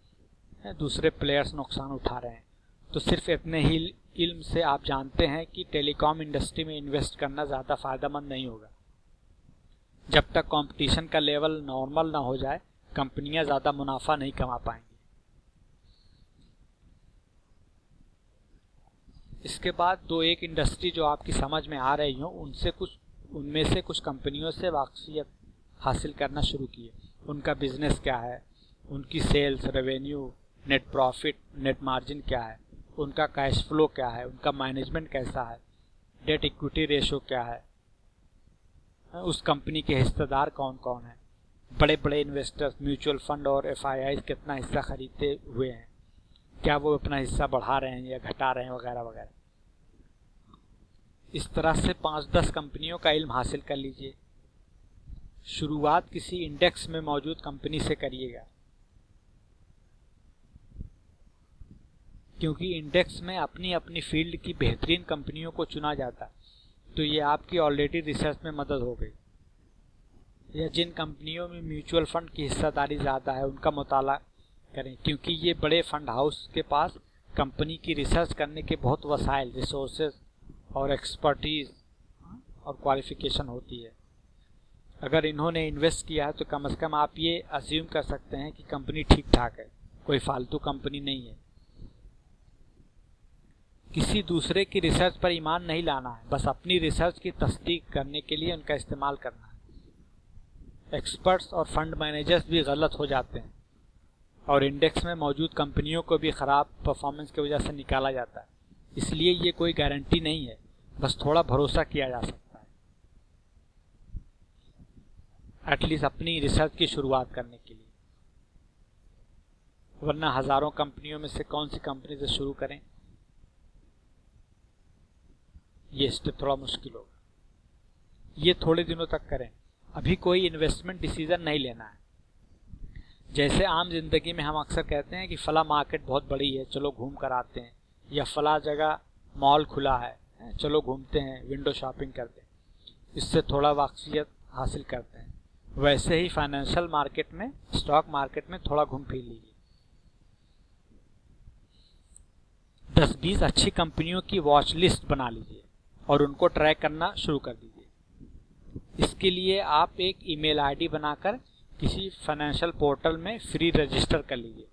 दूसरे प्लेयर्स नुकसान उठा रहे हैं। तो सिर्फ इतने ही इल्म से आप जानते हैं कि टेलीकॉम इंडस्ट्री में इन्वेस्ट करना ज़्यादा फायदेमंद नहीं होगा। जब तक कंपटीशन का लेवल नॉर्मल ना हो जाए कंपनियां ज़्यादा मुनाफा नहीं कमा पाएंगी। इसके बाद 2-1 इंडस्ट्री जो आपकी समझ में आ रही हो उनमें से कुछ कंपनियों से वाकफियत हासिल करना शुरू किए। उनका बिजनेस क्या है, उनकी sales, revenue, net profit, net margin क्या है, उनका कैश फ्लो क्या है, उनका मैनेजमेंट कैसा है, डेट इक्विटी रेशो क्या है, उस कंपनी के हिस्सेदार कौन कौन है, बड़े बड़े इन्वेस्टर्स, म्यूचुअल फंड और एफआईआई कितना हिस्सा खरीदते हुए हैं, क्या वो अपना हिस्सा बढ़ा रहे हैं या घटा रहे हैं वगैरह वगैरह। इस तरह से 5-10 कंपनियों का इल्म हासिल कर लीजिए। शुरुआत किसी इंडेक्स में मौजूद कंपनी से करिएगा, क्योंकि इंडेक्स में अपनी अपनी फील्ड की बेहतरीन कंपनियों को चुना जाता है। तो ये आपकी ऑलरेडी रिसर्च में मदद हो गई। या जिन कंपनियों में म्यूचुअल फंड की हिस्सेदारी ज़्यादा है उनका मुताला करें, क्योंकि ये बड़े फंड हाउस के पास कंपनी की रिसर्च करने के बहुत वसाइल, रिसोर्सेज और एक्सपर्टीज और क्वालिफिकेशन होती है। अगर इन्होंने इन्वेस्ट किया है तो कम से कम आप ये अज्यूम कर सकते हैं कि कंपनी ठीक ठाक है, कोई फालतू कंपनी नहीं है। किसी दूसरे की रिसर्च पर ईमान नहीं लाना है, बस अपनी रिसर्च की तस्दीक करने के लिए उनका इस्तेमाल करना है। एक्सपर्ट्स और फंड मैनेजर्स भी गलत हो जाते हैं और इंडेक्स में मौजूद कंपनियों को भी खराब परफॉर्मेंस की वजह से निकाला जाता है। इसलिए ये कोई गारंटी नहीं है, बस थोड़ा भरोसा किया जा सकता है, एटलीस्ट अपनी रिसर्च की शुरुआत करने के लिए। वरना हजारों कंपनियों में से कौन सी कंपनी से शुरू करें, ये स्टेप थोड़ा मुश्किल होगा। ये थोड़े दिनों तक करें, अभी कोई इन्वेस्टमेंट डिसीजन नहीं लेना है। जैसे आम जिंदगी में हम अक्सर कहते हैं कि फला मार्केट बहुत बड़ी है, चलो घूम कर आते हैं, या फला जगह मॉल खुला है, चलो घूमते हैं, विंडो शॉपिंग करते हैं, इससे थोड़ा वाकफियत हासिल करते हैं। वैसे ही फाइनेंशियल मार्केट में, स्टॉक मार्केट में थोड़ा घूम फिर लीजिए। 10-20 अच्छी कंपनियों की वॉच लिस्ट बना लीजिए और उनको ट्रैक करना शुरू कर दीजिए। इसके लिए आप एक ईमेल आईडी बनाकर किसी फाइनेंशियल पोर्टल में फ्री रजिस्टर कर लीजिए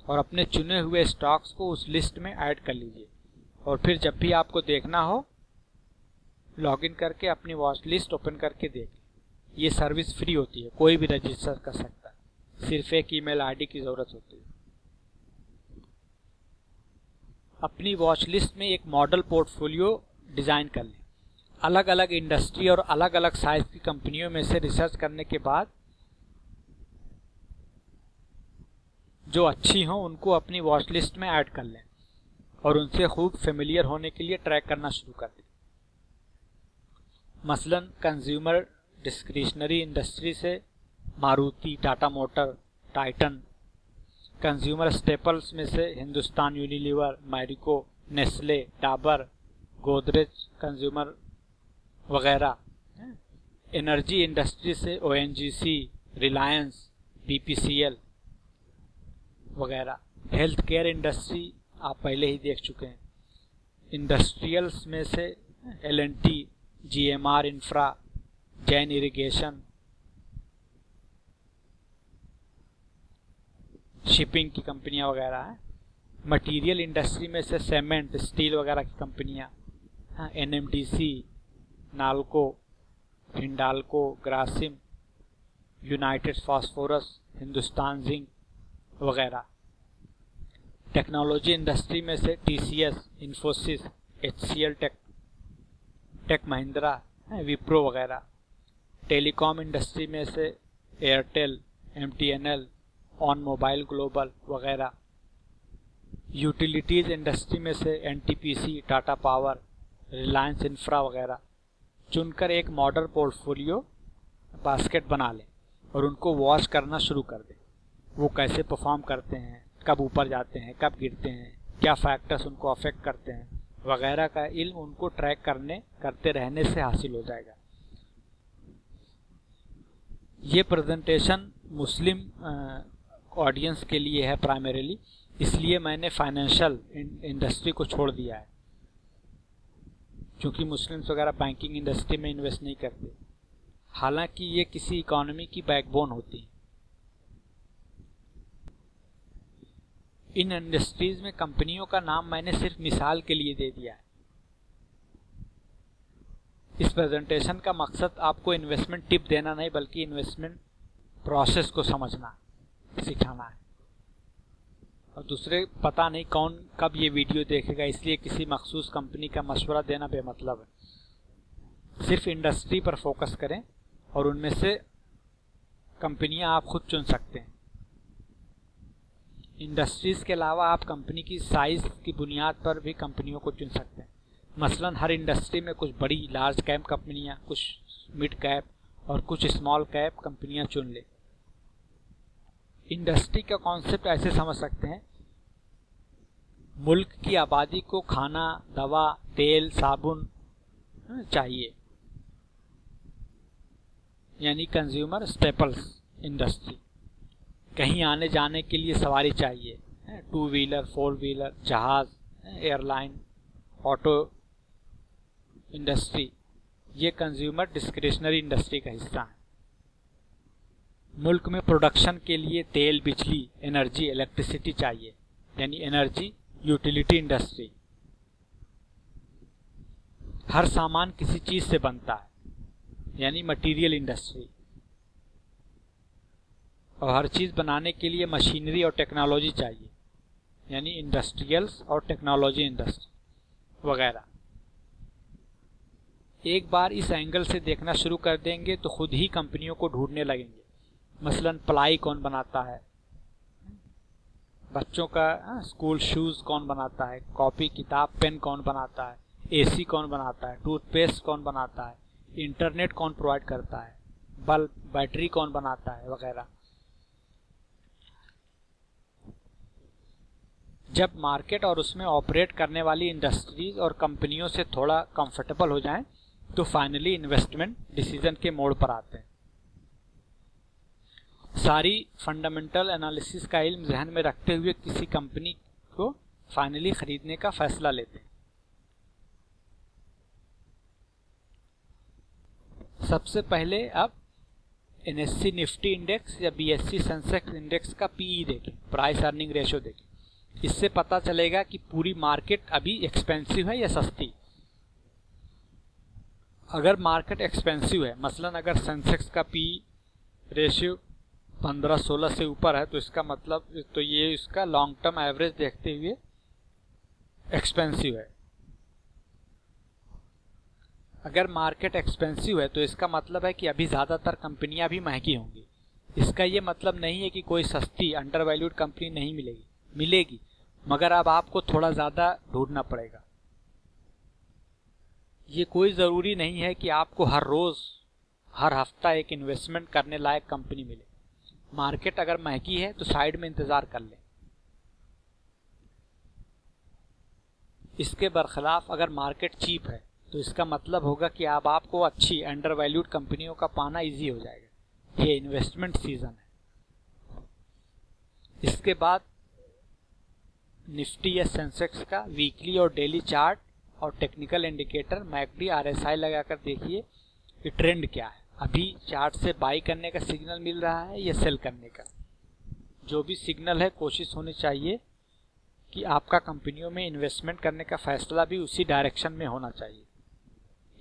और अपने चुने हुए स्टॉक्स को उस लिस्ट में ऐड कर लीजिए। और फिर जब भी आपको देखना हो, लॉगिन करके अपनी वॉच लिस्ट ओपन करके देखें। ये सर्विस फ्री होती है, कोई भी रजिस्टर कर सकता है, सिर्फ एक ईमेल आईडी की जरूरत होती है। अपनी वॉच लिस्ट में एक मॉडल पोर्टफोलियो डिजाइन कर लें। अलग अलग इंडस्ट्री और अलग अलग साइज की कंपनियों में से रिसर्च करने के बाद जो अच्छी हों उनको अपनी वॉच लिस्ट में ऐड कर लें और उनसे खूब फेमिलियर होने के लिए ट्रैक करना शुरू कर दें। मसलन कंज्यूमर डिस्क्रिशनरी इंडस्ट्री से Maruti, Tata motor, Titan. Consumer staples में से Hindustan Unilever, Marico, Nestle, Dabur, Godrej consumer वगैरह। एनर्जी इंडस्ट्री से ओएनजीसी, रिलायंस, बीपीसीएल वगैरह। हेल्थ केयर इंडस्ट्री आप पहले ही देख चुके हैं। इंडस्ट्रियल्स में से LNT, GMR infra, Jain irrigation. Shipping की कंपनियां वगैरह हैं। मटेरियल इंडस्ट्री में से सीमेंट, स्टील वगैरह की कंपनियां, NMDC, Nalco, Hindalco, Grasim, United phosphorus, Hindustan zinc वगैरह। टेक्नोलॉजी इंडस्ट्री में से TCS, Infosys, HCL tech Mahindra, Wipro वगैरह। टेलीकॉम इंडस्ट्री में से Airtel, MTNL, on mobile global वगैरह। यूटिलिटीज इंडस्ट्री में से NTPC, Tata power, Reliance infra वगैरह। चुनकर एक मॉडल पोर्टफोलियो बास्केट बना लें और उनको वॉच करना शुरू कर दें। वो कैसे परफॉर्म करते हैं, कब ऊपर जाते हैं, कब गिरते हैं, क्या फैक्टर्स उनको अफेक्ट करते हैं वगैरह का इल्म उनको ट्रैक करते रहने से हासिल हो जाएगा। ये प्रेजेंटेशन मुस्लिम ऑडियंस के लिए है प्राइमरीली, इसलिए मैंने फाइनेंशियल इंडस्ट्री को छोड़ दिया है, क्योंकि मुस्लिम्स वगैरह बैंकिंग इंडस्ट्री में इन्वेस्ट नहीं करते, हालांकि ये किसी इकोनॉमी की बैकबोन होती है। इन इंडस्ट्रीज में कंपनियों का नाम मैंने सिर्फ मिसाल के लिए दे दिया है। इस प्रेजेंटेशन का मकसद आपको इन्वेस्टमेंट टिप देना नहीं, बल्कि इन्वेस्टमेंट प्रोसेस को समझना, सिखाना है। और दूसरे पता नहीं कौन कब ये वीडियो देखेगा, इसलिए किसी मखसूस कंपनी का मशवरा देना बेमतलब है। सिर्फ इंडस्ट्री पर फोकस करें और उनमें से कंपनियां आप खुद चुन सकते हैं। इंडस्ट्रीज के अलावा आप कंपनी की साइज की बुनियाद पर भी कंपनियों को चुन सकते हैं। मसलन हर इंडस्ट्री में कुछ बड़ी लार्ज कैप कंपनियां, कुछ मिड कैप और कुछ स्मॉल कैप कंपनियां चुन ले। इंडस्ट्री का कॉन्सेप्ट ऐसे समझ सकते हैं, मुल्क की आबादी को खाना, दवा, तेल, साबुन चाहिए, यानी कंज्यूमर स्टेपल्स इंडस्ट्री। कहीं आने जाने के लिए सवारी चाहिए, 2 व्हीलर, 4 व्हीलर, जहाज, एयरलाइन, ऑटो इंडस्ट्री, ये कंज्यूमर डिस्क्रिशनरी इंडस्ट्री का हिस्सा है। मुल्क में प्रोडक्शन के लिए तेल, बिजली, एनर्जी, इलेक्ट्रिसिटी चाहिए, यानी एनर्जी यूटिलिटी इंडस्ट्री। हर सामान किसी चीज से बनता है, यानी मटेरियल इंडस्ट्री। और हर चीज बनाने के लिए मशीनरी और टेक्नोलॉजी चाहिए, यानी इंडस्ट्रियल्स और टेक्नोलॉजी इंडस्ट्री वगैरह। एक बार इस एंगल से देखना शुरू कर देंगे तो खुद ही कंपनियों को ढूंढने लगेंगे। मसलन प्लाई कौन बनाता है, बच्चों का स्कूल शूज कौन बनाता है, कॉपी किताब पेन कौन बनाता है, एसी कौन बनाता है, टूथपेस्ट कौन बनाता है, इंटरनेट कौन प्रोवाइड करता है, बल्ब बैटरी कौन बनाता है वगैरह। जब मार्केट और उसमें ऑपरेट करने वाली इंडस्ट्रीज और कंपनियों से थोड़ा कंफर्टेबल हो जाएं, तो फाइनली इन्वेस्टमेंट डिसीजन के मोड़ पर आते हैं। सारी फंडामेंटल एनालिसिस का इल्म ध्यान में रखते हुए किसी कंपनी को फाइनली खरीदने का फैसला लेते हैं। सबसे पहले अब एनएससी निफ्टी इंडेक्स या बीएससी सेंसेक्स इंडेक्स का पीई देखें, प्राइस अर्निंग रेशियो देखें। इससे पता चलेगा कि पूरी मार्केट अभी एक्सपेंसिव है या सस्ती। अगर मार्केट एक्सपेंसिव है, मसलन अगर सेंसेक्स का पीई रेशियो 15-16 से ऊपर है, तो इसका मतलब तो ये इसका लॉन्ग टर्म एवरेज देखते हुए एक्सपेंसिव है। अगर मार्केट एक्सपेंसिव है तो इसका मतलब है कि अभी ज़्यादातर कंपनियां भी महंगी होंगी। इसका ये मतलब नहीं है कि कोई सस्ती अंडर वैल्यूड कंपनी नहीं मिलेगी, मगर अब आपको थोड़ा ज़्यादा ढूंढना पड़ेगा। ये कोई ज़रूरी नहीं है कि आपको हर रोज़ हर हफ्ता एक इन्वेस्टमेंट करने लायक कंपनी मिले। मार्केट अगर महंगी है तो साइड में इंतज़ार कर लें। इसके बरखिलाफ अगर मार्केट चीप है तो इसका मतलब होगा कि अब आपको अच्छी अंडर वैल्यूड कंपनियों का पाना इजी हो जाएगा। ये इन्वेस्टमेंट सीजन है। इसके बाद निफ्टी या सेंसेक्स का वीकली और डेली चार्ट और टेक्निकल इंडिकेटर मैकडी आरएसआई लगाकर देखिए कि ट्रेंड क्या है। अभी चार्ट से बाई करने का सिग्नल मिल रहा है या सेल करने का। जो भी सिग्नल है, कोशिश होनी चाहिए कि आपका कंपनियों में इन्वेस्टमेंट करने का फैसला भी उसी डायरेक्शन में होना चाहिए।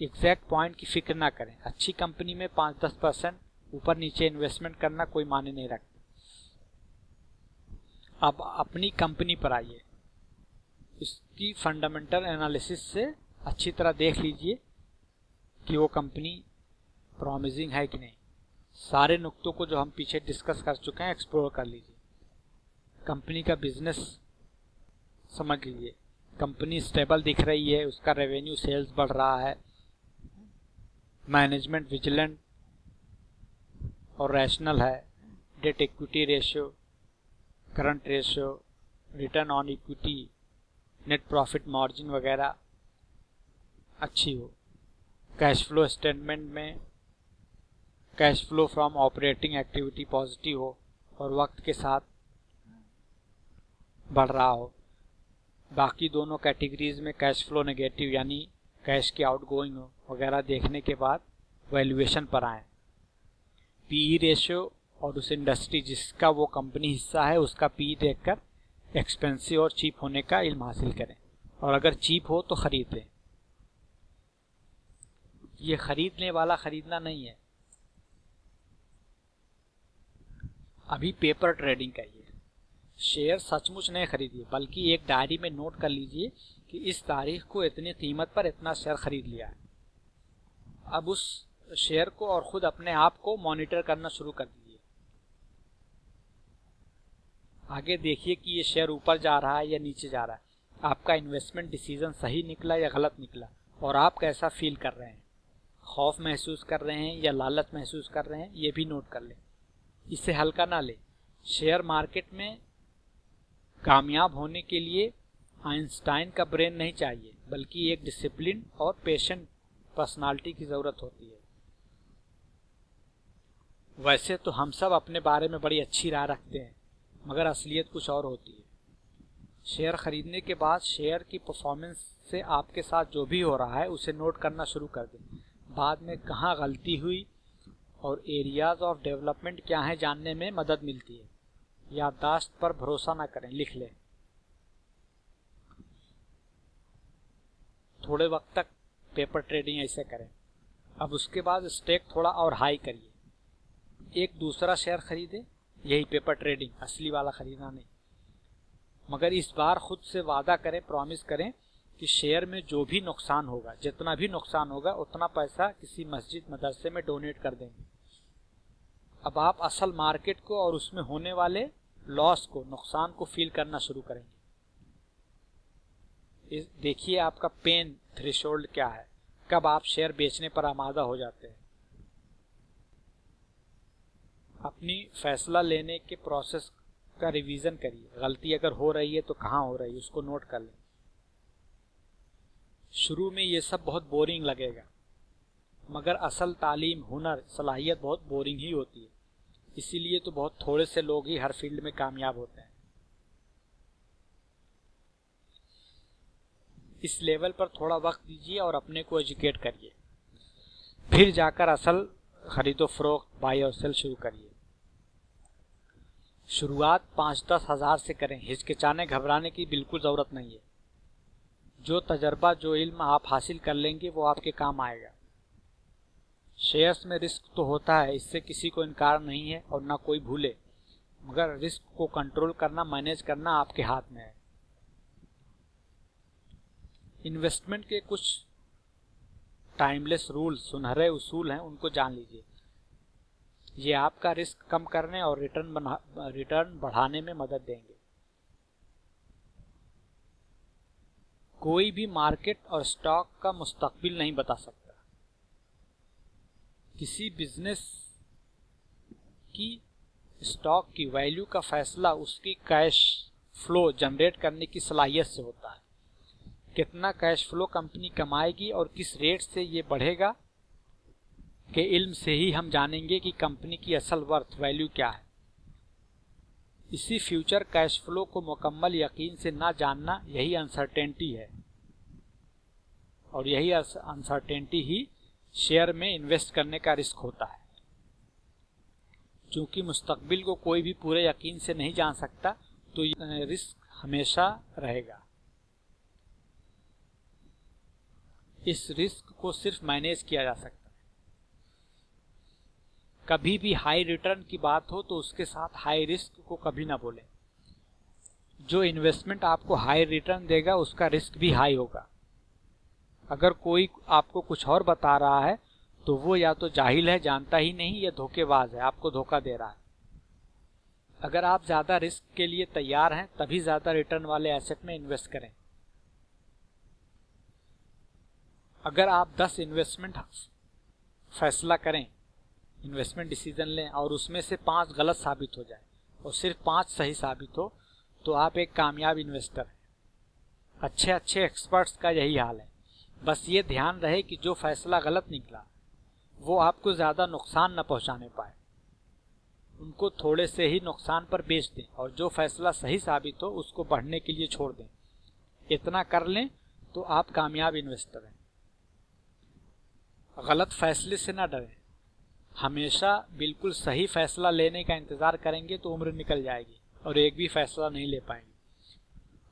एग्जैक्ट पॉइंट की फिक्र ना करें। अच्छी कंपनी में 5-10% ऊपर नीचे इन्वेस्टमेंट करना कोई मायने नहीं रखता। अब अपनी कंपनी पर आइए। इसकी फंडामेंटल एनालिसिस से अच्छी तरह देख लीजिए कि वो कंपनी प्रॉमिसिंग है कि नहीं। सारे नुक्तों को जो हम पीछे डिस्कस कर चुके हैं एक्सप्लोर कर लीजिए। कंपनी का बिजनेस समझ लीजिए। कंपनी स्टेबल दिख रही है, उसका रेवेन्यू सेल्स बढ़ रहा है, मैनेजमेंट विजिलेंट और रैशनल है, debt equity ratio, current ratio, return on equity, net profit margin वगैरह अच्छी हो। कैश फ्लो स्टेटमेंट में cash flow from operating activity positive हो और वक्त के साथ बढ़ रहा हो। बाकी दोनों कैटेगरीज में कैश फ्लो नेगेटिव यानी कैश की आउटगोइंग हो वगैरह देखने के बाद वैल्यूएशन पर आए। पीई रेशियो और उस इंडस्ट्री जिसका वो कंपनी हिस्सा है उसका पीई देखकर एक्सपेंसिव और चीप होने का इल्म हासिल करें, और अगर चीप हो तो खरीदें। ये खरीदने वाला खरीदना नहीं है। अभी पेपर ट्रेडिंग का ये शेयर सचमुच नहीं खरीदिए, बल्कि एक डायरी में नोट कर लीजिए कि इस तारीख को इतनी कीमत पर इतना शेयर खरीद लिया है। अब उस शेयर को और खुद अपने आप को मॉनिटर करना शुरू कर दीजिए। आगे देखिए कि ये शेयर ऊपर जा रहा है या नीचे जा रहा है। आपका इन्वेस्टमेंट डिसीजन सही निकला या गलत निकला, और आप कैसा फील कर रहे हैं। खौफ महसूस कर रहे हैं या लालच महसूस कर रहे हैं, ये भी नोट कर लें। इसे हल्का ना ले। शेयर मार्केट में कामयाब होने के लिए आइंस्टाइन का ब्रेन नहीं चाहिए, बल्कि एक डिसिप्लिन और पेशेंट पर्सनालिटी की ज़रूरत होती है। वैसे तो हम सब अपने बारे में बड़ी अच्छी राय रखते हैं, मगर असलियत कुछ और होती है। शेयर खरीदने के बाद शेयर की परफॉर्मेंस से आपके साथ जो भी हो रहा है उसे नोट करना शुरू कर दें। बाद में कहाँ गलती हुई और एरियाज ऑफ डेवलपमेंट क्या हैं जानने में मदद मिलती है। याददाश्त पर भरोसा ना करें, लिख लें। थोड़े वक्त तक पेपर ट्रेडिंग ऐसे करें। अब उसके बाद स्टेक थोड़ा और हाई करिए, एक दूसरा शेयर खरीदे, यही पेपर ट्रेडिंग, असली वाला खरीदना नहीं। मगर इस बार खुद से वादा करें, प्रॉमिस करें कि शेयर में जो भी नुकसान होगा, जितना भी नुकसान होगा, उतना पैसा किसी मस्जिद मदरसे में डोनेट कर देंगे। अब आप असल मार्केट को और उसमें होने वाले लॉस को, नुकसान को फील करना शुरू करेंगे। देखिए आपका पेन थ्रेशोल्ड क्या है, कब आप शेयर बेचने पर आमादा हो जाते हैं। अपनी फैसला लेने के प्रोसेस का रिवीजन करिए। गलती अगर हो रही है तो कहाँ हो रही है, उसको नोट कर लें। शुरू में ये सब बहुत बोरिंग लगेगा, मगर असल तालीम, हुनर, सलाहियत बहुत बोरिंग ही होती है। इसीलिए तो बहुत थोड़े से लोग ही हर फील्ड में कामयाब होते हैं। इस लेवल पर थोड़ा वक्त दीजिए और अपने को एजुकेट करिए, फिर जाकर असल खरीदो फरोख्त, बाय और सेल शुरू करिए। शुरुआत 5-10 हज़ार से करें। हिचकिचाने घबराने की बिल्कुल ज़रूरत नहीं है। जो तजर्बा, जो इल्म आप हासिल कर लेंगे वो आपके काम आएगा। शेयर्स में रिस्क तो होता है, इससे किसी को इनकार नहीं है और ना कोई भूले, मगर रिस्क को कंट्रोल करना, मैनेज करना आपके हाथ में है। इन्वेस्टमेंट के कुछ टाइमलेस रूल्स, सुनहरे उसूल हैं, उनको जान लीजिए। ये आपका रिस्क कम करने और रिटर्न बढ़ाने में मदद देंगे। कोई भी मार्केट और स्टॉक का मुस्तकबिल नहीं बता सकता। किसी बिजनेस की, स्टॉक की वैल्यू का फैसला उसकी कैश फ्लो जनरेट करने की सलाहियत से होता है। कितना कैश फ्लो कंपनी कमाएगी और किस रेट से ये बढ़ेगा के इल्म से ही हम जानेंगे कि कंपनी की असल वर्थ, वैल्यू क्या है। इसी फ्यूचर कैश फ्लो को मुकम्मल यकीन से ना जानना, यही अनसर्टेनिटी है और यही अनसर्टेनिटी ही शेयर में इन्वेस्ट करने का रिस्क होता है। चूंकि मुस्तकबिल को कोई भी पूरे यकीन से नहीं जान सकता, तो रिस्क हमेशा रहेगा। इस रिस्क को सिर्फ मैनेज किया जा सकता है। कभी भी हाई रिटर्न की बात हो तो उसके साथ हाई रिस्क को कभी ना बोलें। जो इन्वेस्टमेंट आपको हाई रिटर्न देगा उसका रिस्क भी हाई होगा। अगर कोई आपको कुछ और बता रहा है तो वो या तो जाहिल है, जानता ही नहीं, या धोखेबाज है, आपको धोखा दे रहा है। अगर आप ज्यादा रिस्क के लिए तैयार हैं तभी ज्यादा रिटर्न वाले एसेट में इन्वेस्ट करें। अगर आप 10 इन्वेस्टमेंट फैसला करें, इन्वेस्टमेंट डिसीजन लें और उसमें से 5 गलत साबित हो जाए और सिर्फ 5 सही साबित हो, तो आप एक कामयाब इन्वेस्टर हैं। अच्छे एक्सपर्ट्स का यही हाल है। बस ये ध्यान रहे कि जो फैसला गलत निकला वो आपको ज्यादा नुकसान न पहुंचाने पाए। उनको थोड़े से ही नुकसान पर बेच दें और जो फैसला सही साबित हो उसको बढ़ने के लिए छोड़ दें। इतना कर लें तो आप कामयाब इन्वेस्टर हैं। गलत फैसले से ना डरें। हमेशा बिल्कुल सही फैसला लेने का इंतजार करेंगे तो उम्र निकल जाएगी और एक भी फैसला नहीं ले पाएंगे।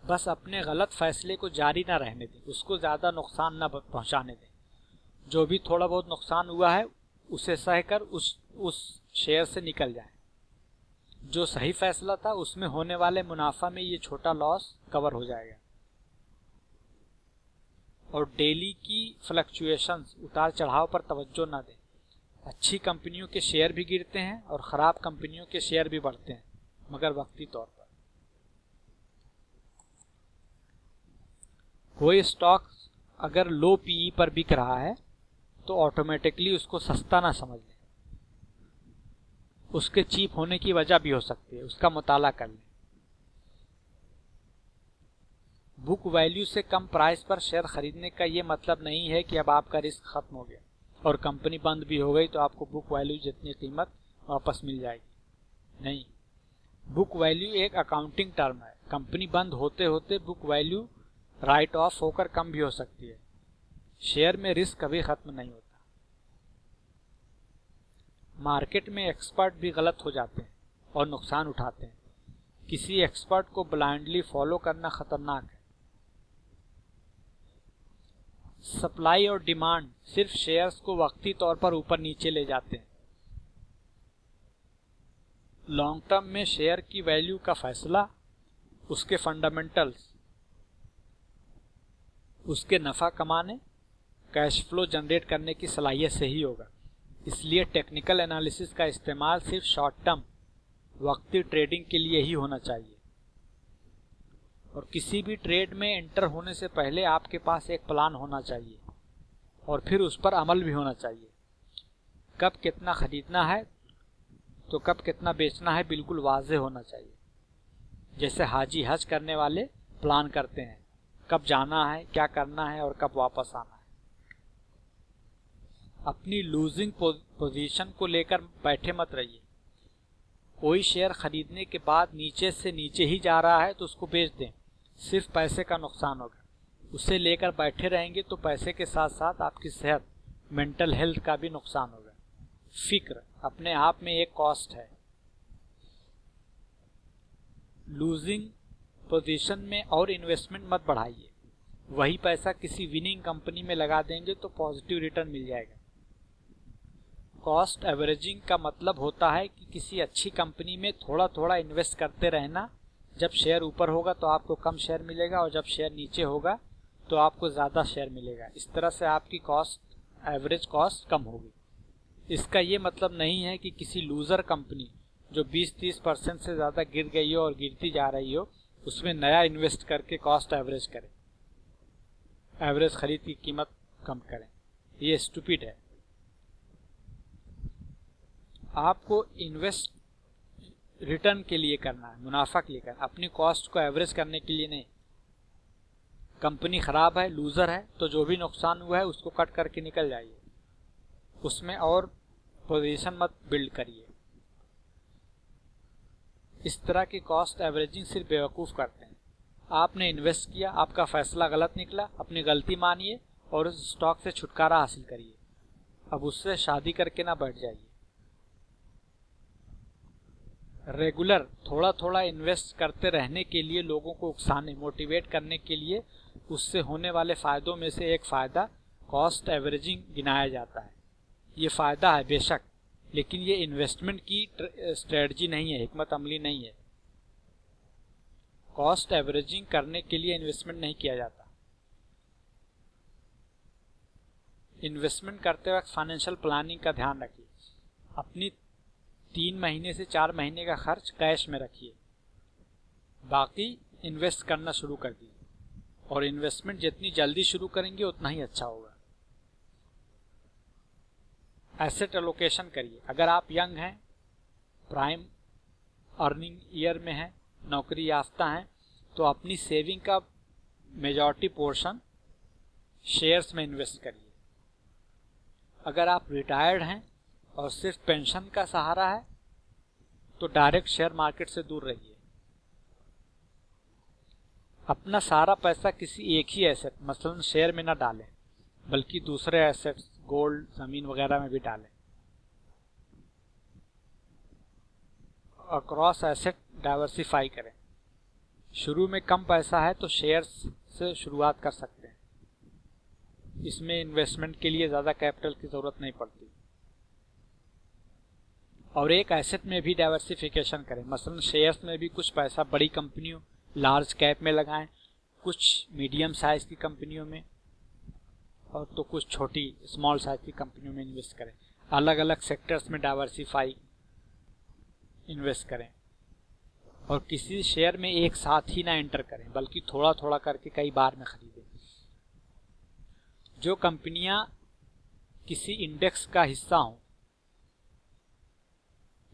बस अपने गलत फैसले को जारी ना रहने दें, उसको ज्यादा नुकसान ना पहुंचाने दें। जो भी थोड़ा बहुत नुकसान हुआ है उसे सहकर उस शेयर से निकल जाएं। जो सही फैसला था उसमें होने वाले मुनाफा में ये छोटा लॉस कवर हो जाएगा। और डेली की फ्लक्चुएशंस, उतार चढ़ाव पर तवज्जो ना दें। अच्छी कंपनियों के शेयर भी गिरते हैं और खराब कंपनियों के शेयर भी बढ़ते हैं, मगर वक्ती तौर पर। कोई स्टॉक अगर लो पीई पर बिक रहा है तो ऑटोमेटिकली उसको सस्ता ना समझ लें। उसके चीप होने की वजह भी हो सकती है, उसका मुताला कर लें। बुक वैल्यू से कम प्राइस पर शेयर खरीदने का ये मतलब नहीं है कि अब आपका रिस्क खत्म हो गया और कंपनी बंद भी हो गई तो आपको बुक वैल्यू जितनी कीमत वापस मिल जाएगी। नहीं, बुक वैल्यू एक अकाउंटिंग टर्म है। कंपनी बंद होते होते बुक वैल्यू राइट ऑफ होकर कम भी हो सकती है। शेयर में रिस्क कभी खत्म नहीं होता। मार्केट में एक्सपर्ट भी गलत हो जाते हैं और नुकसान उठाते हैं। किसी एक्सपर्ट को ब्लाइंडली फॉलो करना खतरनाक है। सप्लाई और डिमांड सिर्फ शेयर्स को वक्ती तौर पर ऊपर नीचे ले जाते हैं। लॉन्ग टर्म में शेयर की वैल्यू का फैसला उसके फंडामेंटल्स, उसके नफा कमाने, कैश फ्लो जनरेट करने की सलाहियत से ही होगा। इसलिए टेक्निकल एनालिसिस का इस्तेमाल सिर्फ शॉर्ट टर्म वक्ती ट्रेडिंग के लिए ही होना चाहिए। और किसी भी ट्रेड में एंटर होने से पहले आपके पास एक प्लान होना चाहिए और फिर उस पर अमल भी होना चाहिए। कब कितना खरीदना है तो कब कितना बेचना है बिल्कुल वाज़ेह होना चाहिए। जैसे हाजी हज करने वाले प्लान करते हैं, कब जाना है, क्या करना है और कब वापस आना है। अपनी लूजिंग पोजीशन को लेकर बैठे मत रहिए। कोई शेयर खरीदने के बाद नीचे से नीचे ही जा रहा है तो उसको बेच दें, सिर्फ पैसे का नुकसान होगा। उसे लेकर बैठे रहेंगे तो पैसे के साथ साथ आपकी सेहत, मेंटल हेल्थ का भी नुकसान होगा। फिक्र अपने आप में एक कॉस्ट है। लूजिंग पोजीशन में और इन्वेस्टमेंट मत बढ़ाइए। वही पैसा किसी विनिंग कंपनी में लगा देंगे तो पॉजिटिव रिटर्न मिल जाएगा। कॉस्ट एवरेजिंग का मतलब होता है कि किसी अच्छी कंपनी में थोड़ा थोड़ा इन्वेस्ट करते रहना। जब शेयर ऊपर होगा तो आपको कम शेयर मिलेगा और जब शेयर नीचे होगा तो आपको ज़्यादा शेयर मिलेगा। इस तरह से आपकी एवरेज कॉस्ट कम होगी। इसका ये मतलब नहीं है कि किसी लूज़र कंपनी जो 20-30% से ज़्यादा गिर गई हो और गिरती जा रही हो उसमें नया इन्वेस्ट करके कॉस्ट एवरेज करें, एवरेज खरीद की कीमत कम करें। ये स्टूपिड है। आपको इन्वेस्ट रिटर्न के लिए करना है, मुनाफा के लिए करना, अपनी कॉस्ट को एवरेज करने के लिए नहीं। कंपनी खराब है, लूजर है, तो जो भी नुकसान हुआ है उसको कट करके निकल जाइए, उसमें और पोजीशन मत बिल्ड करिए। इस तरह की कॉस्ट एवरेजिंग सिर्फ बेवकूफ़ करते हैं। आपने इन्वेस्ट किया, आपका फैसला गलत निकला, अपनी गलती मानिए और उस स्टॉक से छुटकारा हासिल करिए। अब उससे शादी करके ना बैठ जाइए। रेगुलर थोड़ा थोड़ा इन्वेस्ट करते रहने के लिए लोगों को उकसाने, मोटिवेट करने के लिए उससे होने वाले फ़ायदों में से एक फ़ायदा कॉस्ट एवरेजिंग गिनाया जाता है। ये फ़ायदा है बेशक, लेकिन ये इन्वेस्टमेंट की स्ट्रेटजी नहीं है, हिकमत अमली नहीं है। कॉस्ट एवरेजिंग करने के लिए इन्वेस्टमेंट नहीं किया जाता। इन्वेस्टमेंट करते वक्त फाइनेंशियल प्लानिंग का ध्यान रखिए। अपनी 3 महीने से 4 महीने का खर्च कैश में रखिए, बाकी इन्वेस्ट करना शुरू कर दीजिए। और इन्वेस्टमेंट जितनी जल्दी शुरू करेंगे उतना ही अच्छा होगा। एसेट एलोकेशन करिए। अगर आप यंग हैं, प्राइम अर्निंग ईयर में हैं, नौकरी याफ्ता हैं, तो अपनी सेविंग का मेजॉरिटी पोर्शन शेयर्स में इन्वेस्ट करिए। अगर आप रिटायर्ड हैं और सिर्फ पेंशन का सहारा है तो डायरेक्ट शेयर मार्केट से दूर रहिए। अपना सारा पैसा किसी एक ही एसेट, मसलन शेयर में ना डालें, बल्कि दूसरे एसेट्स, गोल्ड, जमीन वगैरह में भी डालें। अक्रॉस एसेट डाइवर्सिफाई करें। शुरू में कम पैसा है तो शेयर्स से शुरुआत कर सकते हैं। इसमें इन्वेस्टमेंट के लिए ज़्यादा कैपिटल की ज़रूरत नहीं पड़ती। और एक एसेट में भी डाइवर्सिफिकेशन करें, मसलन शेयर्स में भी कुछ पैसा बड़ी कंपनियों, लार्ज कैप में लगाएं, कुछ मीडियम साइज की कंपनियों में और तो कुछ छोटी स्मॉल साइज की कंपनियों में इन्वेस्ट करें। अलग अलग सेक्टर्स में डाइवर्सिफाई इन्वेस्ट करें और किसी शेयर में एक साथ ही ना एंटर करें, बल्कि थोड़ा थोड़ा करके कई बार में खरीदें। जो कंपनियां किसी इंडेक्स का हिस्सा हों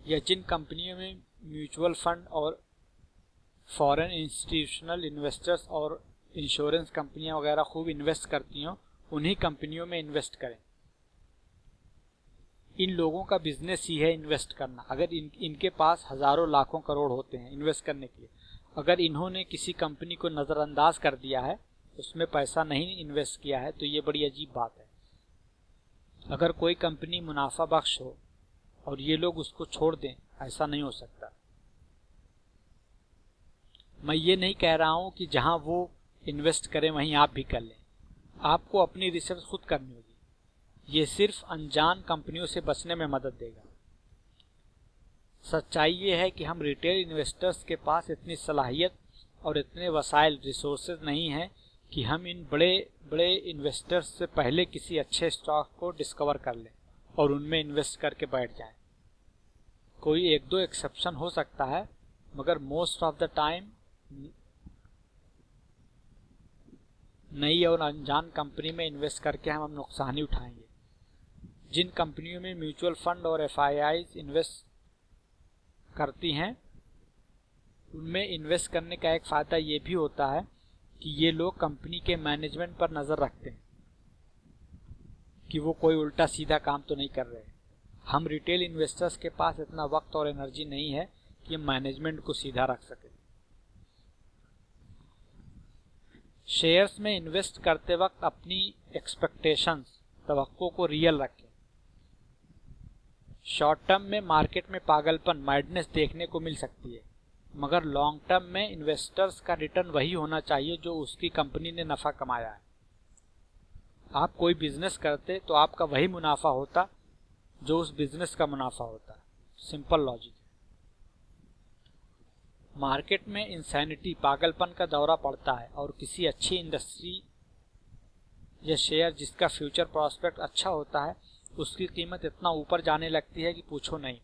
या जिन कंपनियों में म्यूचुअल फंड और फॉरेन इंस्टीट्यूशनल इन्वेस्टर्स और इंश्योरेंस कंपनियां वगैरह खूब इन्वेस्ट करती हों, उन्हीं कंपनियों में इन्वेस्ट करें। इन लोगों का बिजनेस ही है इन्वेस्ट करना। अगर इनके पास हजारों लाखों करोड़ होते हैं इन्वेस्ट करने के लिए, अगर इन्होंने किसी कंपनी को नज़रअंदाज कर दिया है, उसमें पैसा नहीं इन्वेस्ट किया है, तो ये बड़ी अजीब बात है। अगर कोई कंपनी मुनाफा बख्श हो और ये लोग उसको छोड़ दें, ऐसा नहीं हो सकता। मैं ये नहीं कह रहा हूं कि जहां वो इन्वेस्ट करें वहीं आप भी कर लें। आपको अपनी रिसर्च खुद करनी होगी। ये सिर्फ अनजान कंपनियों से बचने में मदद देगा। सच्चाई ये है कि हम रिटेल इन्वेस्टर्स के पास इतनी सलाहियत और इतने वसाइल रिसोर्सेज नहीं हैं कि हम इन बड़े बड़े इन्वेस्टर्स से पहले किसी अच्छे स्टॉक को डिस्कवर कर लें और उनमें इन्वेस्ट करके बैठ जाएं। कोई एक दो एक्सेप्शन हो सकता है, मगर मोस्ट ऑफ द टाइम नई और अनजान कंपनी में इन्वेस्ट करके हम नुकसान ही उठाएंगे। जिन कंपनियों में म्यूचुअल फंड और एफआईआईज इन्वेस्ट करती हैं, उनमें इन्वेस्ट करने का एक फ़ायदा ये भी होता है कि ये लोग कंपनी के मैनेजमेंट पर नज़र रखते हैं कि वो कोई उल्टा सीधा काम तो नहीं कर रहे। हम रिटेल इन्वेस्टर्स के पास इतना वक्त और एनर्जी नहीं है कि हम मैनेजमेंट को सीधा रख सकें। शेयर्स में इन्वेस्ट करते वक्त अपनी एक्सपेक्टेशंस, तवक्को को रियल रखें। शॉर्ट टर्म में मार्केट में पागलपन, मैडनेस देखने को मिल सकती है, मगर लॉन्ग टर्म में इन्वेस्टर्स का रिटर्न वही होना चाहिए जो उसकी कंपनी ने नफा कमाया है। आप कोई बिजनेस करते तो आपका वही मुनाफा होता जो उस बिजनेस का मुनाफा होता। सिंपल लॉजिक है। मार्केट में इंसैनिटी, पागलपन का दौरा पड़ता है और किसी अच्छी इंडस्ट्री या शेयर जिसका फ्यूचर प्रॉस्पेक्ट अच्छा होता है, उसकी कीमत इतना ऊपर जाने लगती है कि पूछो नहीं,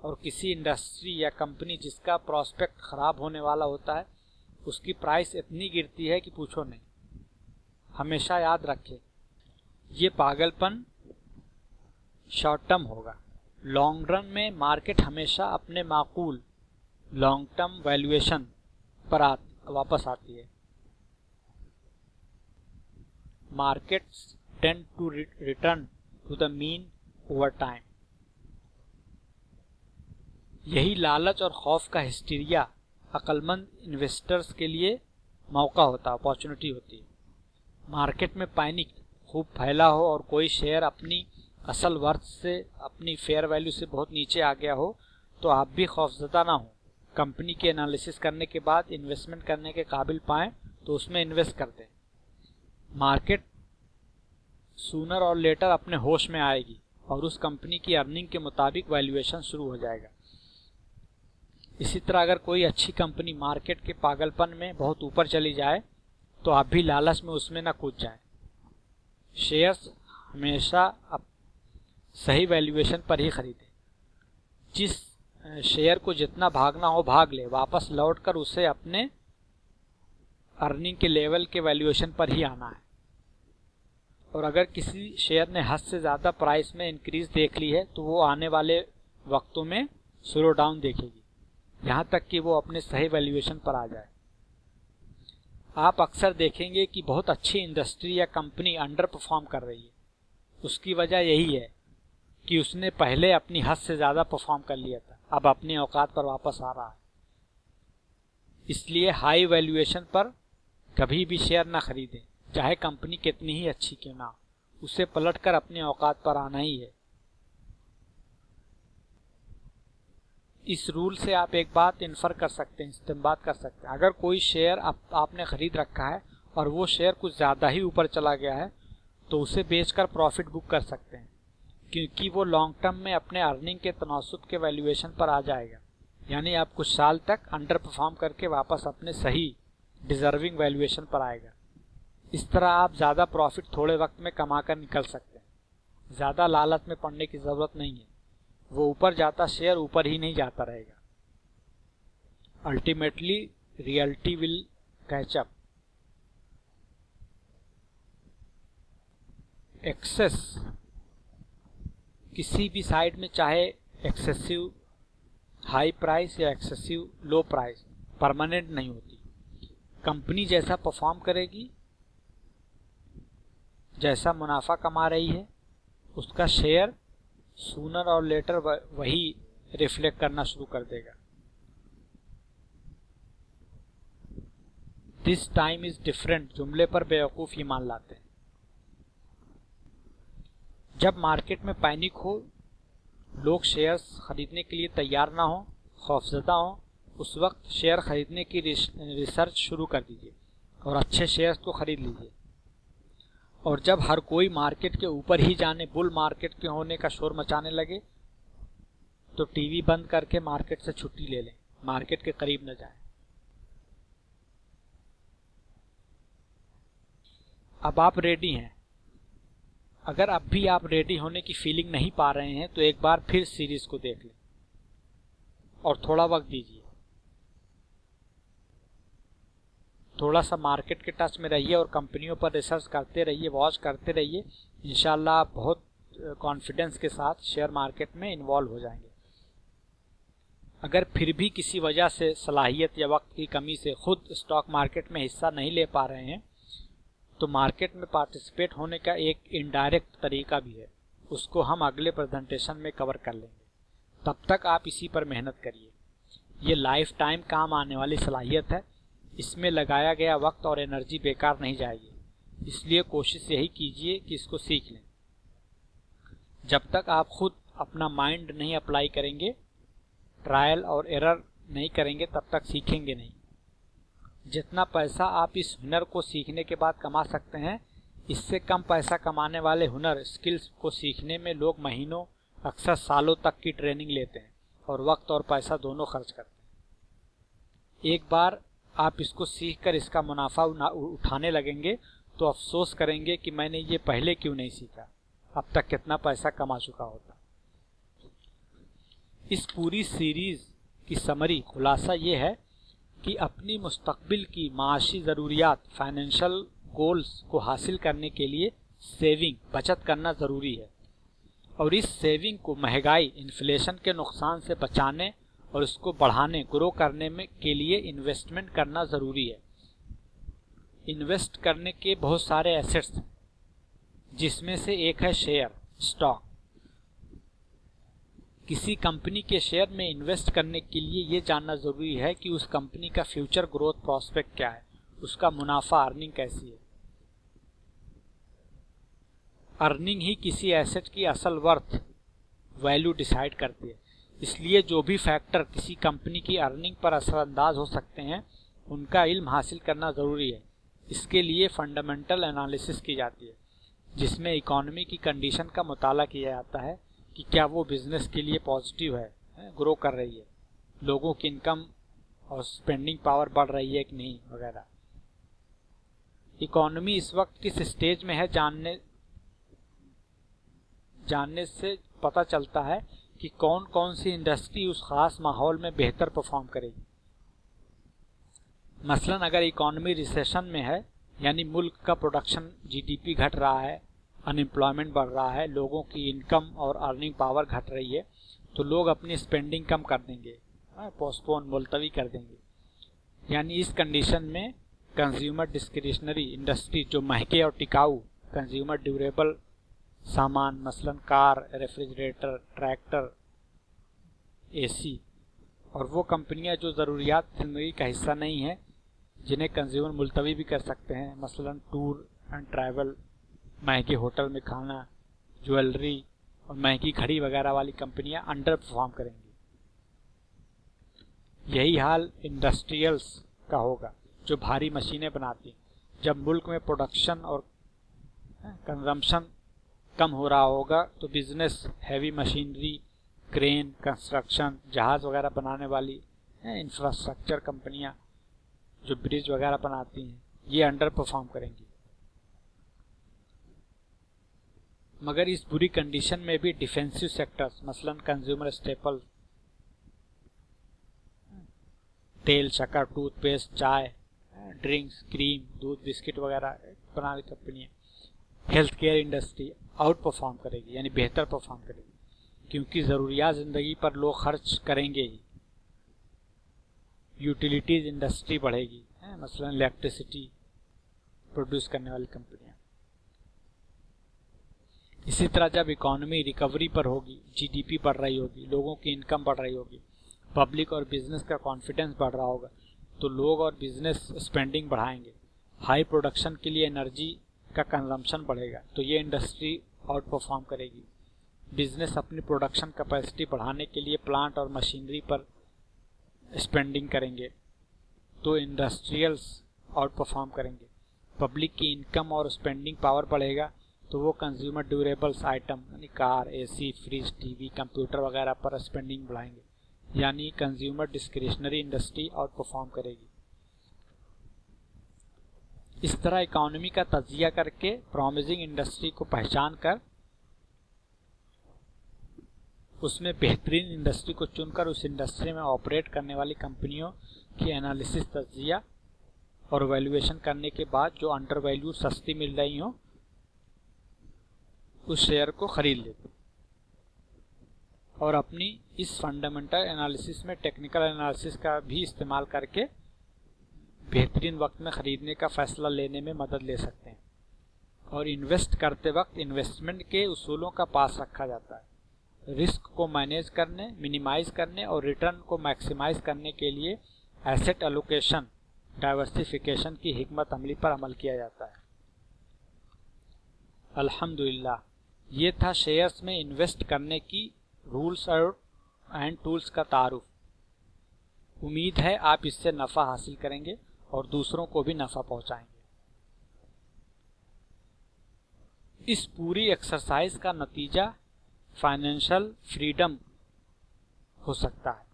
और किसी इंडस्ट्री या कंपनी जिसका प्रॉस्पेक्ट खराब होने वाला होता है, उसकी प्राइस इतनी गिरती है कि पूछो नहीं। हमेशा याद रखें, ये पागलपन शॉर्ट टर्म होगा। लॉन्ग रन में मार्केट हमेशा अपने माकूल लॉन्ग टर्म वैल्यूएशन पर वापस आती है। Markets tend to return to the mean over time. यही लालच और खौफ का हिस्टीरिया अक्लमंद इन्वेस्टर्स के लिए मौका होता, अपॉर्चुनिटी होती है। मार्केट में पैनिक खूब फैला हो और कोई शेयर अपनी असल वर्थ से, अपनी फेयर वैल्यू से बहुत नीचे आ गया हो, तो आप भी खौफजदा ना हो। कंपनी के एनालिसिस करने के बाद इन्वेस्टमेंट करने के काबिल पाएं तो उसमें इन्वेस्ट कर दें। मार्केट सूनर और लेटर अपने होश में आएगी और उस कंपनी की अर्निंग के मुताबिक वैल्यूएशन शुरू हो जाएगा। इसी तरह अगर कोई अच्छी कंपनी मार्केट के पागलपन में बहुत ऊपर चली जाए तो आप भी लालच में उसमें ना कूद जाएं। शेयर्स हमेशा सही वैल्यूएशन पर ही खरीदें। जिस शेयर को जितना भागना हो भाग ले, वापस लौटकर उसे अपने अर्निंग के लेवल के वैल्यूएशन पर ही आना है। और अगर किसी शेयर ने हद से ज़्यादा प्राइस में इंक्रीज देख ली है तो वो आने वाले वक्तों में स्लो डाउन देखेगी, यहाँ तक कि वो अपने सही वैल्यूएशन पर आ जाए। आप अक्सर देखेंगे कि बहुत अच्छी इंडस्ट्री या कंपनी अंडर परफॉर्म कर रही है। उसकी वजह यही है कि उसने पहले अपनी हद से ज़्यादा परफॉर्म कर लिया था, अब अपनी औकात पर वापस आ रहा है। इसलिए हाई वैल्यूएशन पर कभी भी शेयर ना खरीदें, चाहे कंपनी कितनी ही अच्छी क्यों ना हो, उसे पलटकर अपनी औकात पर आना ही है। इस रूल से आप एक बात इन्फर कर सकते हैं, इस्तेंबात कर सकते हैं। अगर कोई शेयर आपने खरीद रखा है और वो शेयर कुछ ज़्यादा ही ऊपर चला गया है तो उसे बेचकर प्रॉफिट बुक कर सकते हैं, क्योंकि वो लॉन्ग टर्म में अपने अर्निंग के तनासुब के वैल्यूएशन पर आ जाएगा। यानी आप कुछ साल तक अंडर परफॉर्म करके वापस अपने सही डिजर्विंग वैल्यूएशन पर आएगा। इस तरह आप ज़्यादा प्रॉफिट थोड़े वक्त में कमा कर निकल सकते हैं। ज़्यादा लालच में पड़ने की ज़रूरत नहीं है। वो ऊपर जाता शेयर ऊपर ही नहीं जाता रहेगा। Ultimately reality will catch up. Excess किसी भी साइड में, चाहे एक्सेसिव हाई प्राइस या एक्सेसिव लो प्राइस, परमानेंट नहीं होती। कंपनी जैसा परफॉर्म करेगी, जैसा मुनाफा कमा रही है, उसका शेयर सूनर और लेटर वही रिफ्लेक्ट करना शुरू कर देगा। दिस टाइम इज डिफरेंट जुमले पर बेवकूफ ही मान लाते हैं। जब मार्केट में पैनिक हो लोग शेयर्स खरीदने के लिए तैयार ना हो, खौफजदा हो, उस वक्त शेयर खरीदने की रिसर्च शुरू कर दीजिए और अच्छे शेयर्स को खरीद लीजिए। और जब हर कोई मार्केट के ऊपर ही जाने, बुल मार्केट के होने का शोर मचाने लगे, तो टीवी बंद करके मार्केट से छुट्टी ले लें, मार्केट के करीब न जाएं। अब आप रेडी हैं। अगर अब भी आप रेडी होने की फीलिंग नहीं पा रहे हैं तो एक बार फिर सीरीज को देख लें और थोड़ा वक्त दीजिए। थोड़ा सा मार्केट के टच में रहिए और कंपनियों पर रिसर्च करते रहिए, वॉच करते रहिए। इंशाल्लाह आप बहुत कॉन्फिडेंस के साथ शेयर मार्केट में इन्वॉल्व हो जाएंगे। अगर फिर भी किसी वजह से सलाहियत या वक्त की कमी से खुद स्टॉक मार्केट में हिस्सा नहीं ले पा रहे हैं, तो मार्केट में पार्टिसिपेट होने का एक इनडायरेक्ट तरीका भी है, उसको हम अगले प्रेजेंटेशन में कवर कर लेंगे। तब तक आप इसी पर मेहनत करिए। ये लाइफ टाइम काम आने वाली सलाहियत है, इसमें लगाया गया वक्त और एनर्जी बेकार नहीं जाएगी, इसलिए कोशिश यही कीजिए कि इसको सीख लें। जब तक आप खुद अपना माइंड नहीं अप्लाई करेंगे, ट्रायल और एरर नहीं करेंगे, तब तक सीखेंगे नहीं। जितना पैसा आप इस हुनर को सीखने के बाद कमा सकते हैं, इससे कम पैसा कमाने वाले हुनर, स्किल्स को सीखने में लोग महीनों, अक्सर सालों तक की ट्रेनिंग लेते हैं और वक्त और पैसा दोनों खर्च करते हैं। एक बार आप इसको सीखकर इसका मुनाफा उठाने लगेंगे तो अफसोस करेंगे कि मैंने ये पहले क्यों नहीं सीखा, अब तक कितना पैसा कमा चुका होता। इस पूरी सीरीज की समरी, खुलासा ये है कि अपनी मुस्तकबिल की माशी ज़रूरियात, फाइनेंशियल गोल्स को हासिल करने के लिए सेविंग, बचत करना ज़रूरी है। और इस सेविंग को महंगाई, इन्फ्लेशन के नुकसान से बचाने और उसको बढ़ाने, ग्रो करने में के लिए इन्वेस्टमेंट करना ज़रूरी है। इन्वेस्ट करने के बहुत सारे एसेट्स हैं, जिसमें से एक है शेयर, स्टॉक। किसी कंपनी के शेयर में इन्वेस्ट करने के लिए ये जानना ज़रूरी है कि उस कंपनी का फ्यूचर ग्रोथ प्रॉस्पेक्ट क्या है, उसका मुनाफा, अर्निंग कैसी है। अर्निंग ही किसी एसेट की असल वर्थ, वैल्यू डिसाइड करती है। इसलिए जो भी फैक्टर किसी कंपनी की अर्निंग पर असरअंदाज हो सकते हैं, उनका इल्म हासिल करना ज़रूरी है। इसके लिए फंडामेंटल एनालिसिस की जाती है, जिसमें इकोनॉमी की कंडीशन का मुताला किया जाता है कि क्या वो बिजनेस के लिए पॉजिटिव है, ग्रो कर रही है, लोगों की इनकम और स्पेंडिंग पावर बढ़ रही है कि नहीं, वगैरह। इकोनॉमी इस वक्त किस स्टेज में है जानने से पता चलता है कि कौन कौन सी इंडस्ट्री उस खास माहौल में बेहतर परफॉर्म करेगी। मसलन अगर इकोनॉमी रिसेशन में है, यानी मुल्क का प्रोडक्शन, जीडीपी घट रहा है, अनएम्प्लॉयमेंट बढ़ रहा है, लोगों की इनकम और अर्निंग पावर घट रही है, तो लोग अपनी स्पेंडिंग कम कर देंगे, पोस्टपोन, मुलतवी कर देंगे। यानी इस कंडीशन में कंज्यूमर डिस्क्रिशनरी इंडस्ट्री, जो महंगे और टिकाऊ कंज्यूमर ड्यूरेबल सामान, मसलन कार, रेफ्रिजरेटर, ट्रैक्टर, एसी, और वो कंपनियां जो ज़रूरियात ज़िंदगी का हिस्सा नहीं है, जिन्हें कंज्यूमर मुलतवी भी कर सकते हैं, मसलन टूर एंड ट्रैवल, महंगे होटल में खाना, ज्वेलरी और महंगी घड़ी वगैरह वाली कंपनियां अंडर परफॉर्म करेंगी। यही हाल इंडस्ट्रियल्स का होगा, जो भारी मशीनें बनाती हैं। जब मुल्क में प्रोडक्शन और कंजम्पशन कम हो रहा होगा, तो business, heavy machinery, crane, construction, जहाज वगैरह बनाने वाली इंफ्रास्ट्रक्चर कंपनियां, जो ब्रिज वगैरह बनाती हैं, ये अंडर परफॉर्म करेंगी। मगर इस बुरी कंडीशन में भी डिफेंसिव सेक्टर्स, मसलन कंज्यूमर स्टेपल, तेल, शक्कर, टूथपेस्ट, चाय, ड्रिंक्स, क्रीम, दूध, बिस्किट वगैरह बनाने वाली कंपनियां, health care industry out perform करेगी, यानी बेहतर परफॉर्म करेगी, क्योंकि ज़रूरियात ज़िंदगी पर लोग खर्च करेंगे ही। यूटिलिटीज इंडस्ट्री बढ़ेगी, मसलन इलेक्ट्रिसिटी प्रोड्यूस करने वाली कंपनियां। इसी तरह जब इकोनॉमी रिकवरी पर होगी, जीडीपी बढ़ रही होगी, लोगों की इनकम बढ़ रही होगी, पब्लिक और बिजनेस का कॉन्फिडेंस बढ़ रहा होगा, तो लोग और बिजनेस स्पेंडिंग बढ़ाएंगे। हाई प्रोडक्शन के लिए एनर्जी का कंजम्पशन बढ़ेगा, तो ये इंडस्ट्री आउट परफॉर्म करेगी। बिजनेस अपनी प्रोडक्शन कैपेसिटी बढ़ाने के लिए प्लांट और मशीनरी पर स्पेंडिंग करेंगे तो इंडस्ट्रियल्स आउट परफॉर्म करेंगे। पब्लिक की इनकम और स्पेंडिंग पावर बढ़ेगा तो वो कंज्यूमर ड्यूरेबल्स आइटम यानी car, AC, fridge, TV, computer वगैरह पर स्पेंडिंग बढ़ाएंगे, यानी consumer discretionary industry out perform करेगी। इस तरह इकोनॉमी का तजिया करके प्रॉमिसिंग इंडस्ट्री को पहचान कर उसमें बेहतरीन इंडस्ट्री को चुनकर उस इंडस्ट्री में ऑपरेट करने वाली कंपनियों की एनालिसिस, तजिया और वैल्यूएशन करने के बाद जो अंडर वैल्यू सस्ती मिल रही हो उस शेयर को खरीद लेते और अपनी इस फंडामेंटल एनालिसिस में टेक्निकल एनालिसिस का भी इस्तेमाल करके बेहतरीन वक्त में खरीदने का फैसला लेने में मदद ले सकते हैं। और इन्वेस्ट करते वक्त इन्वेस्टमेंट के उसूलों का पास रखा जाता है। रिस्क को मैनेज करने, मिनिमाइज करने और रिटर्न को मैक्सिमाइज करने के लिए एसेट एलोकेशन, डाइवर्सिफिकेशन की हिकमत अमली पर अमल किया जाता है। अल्हम्दुलिल्लाह, ये था शेयर्स में इन्वेस्ट करने की रूल्स और एंड टूल्स का तारुफ। उम्मीद है आप इससे नफ़ा हासिल करेंगे और दूसरों को भी नफ़ा पहुंचाएंगे। इस पूरी एक्सरसाइज का नतीजा फाइनेंशियल फ्रीडम हो सकता है।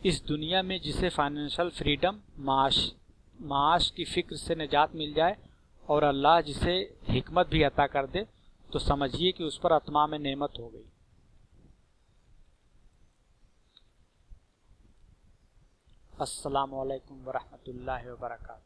इस दुनिया में जिसे फाइनेंशियल फ्रीडम, माश की फिक्र से निजात मिल जाए और अल्लाह जिसे हिकमत भी अता कर दे तो समझिए कि उस पर अतमाम नेमत हो गई। अस्सलामु अलैकुम वरहमतुल्लाहि वबरकातुहू।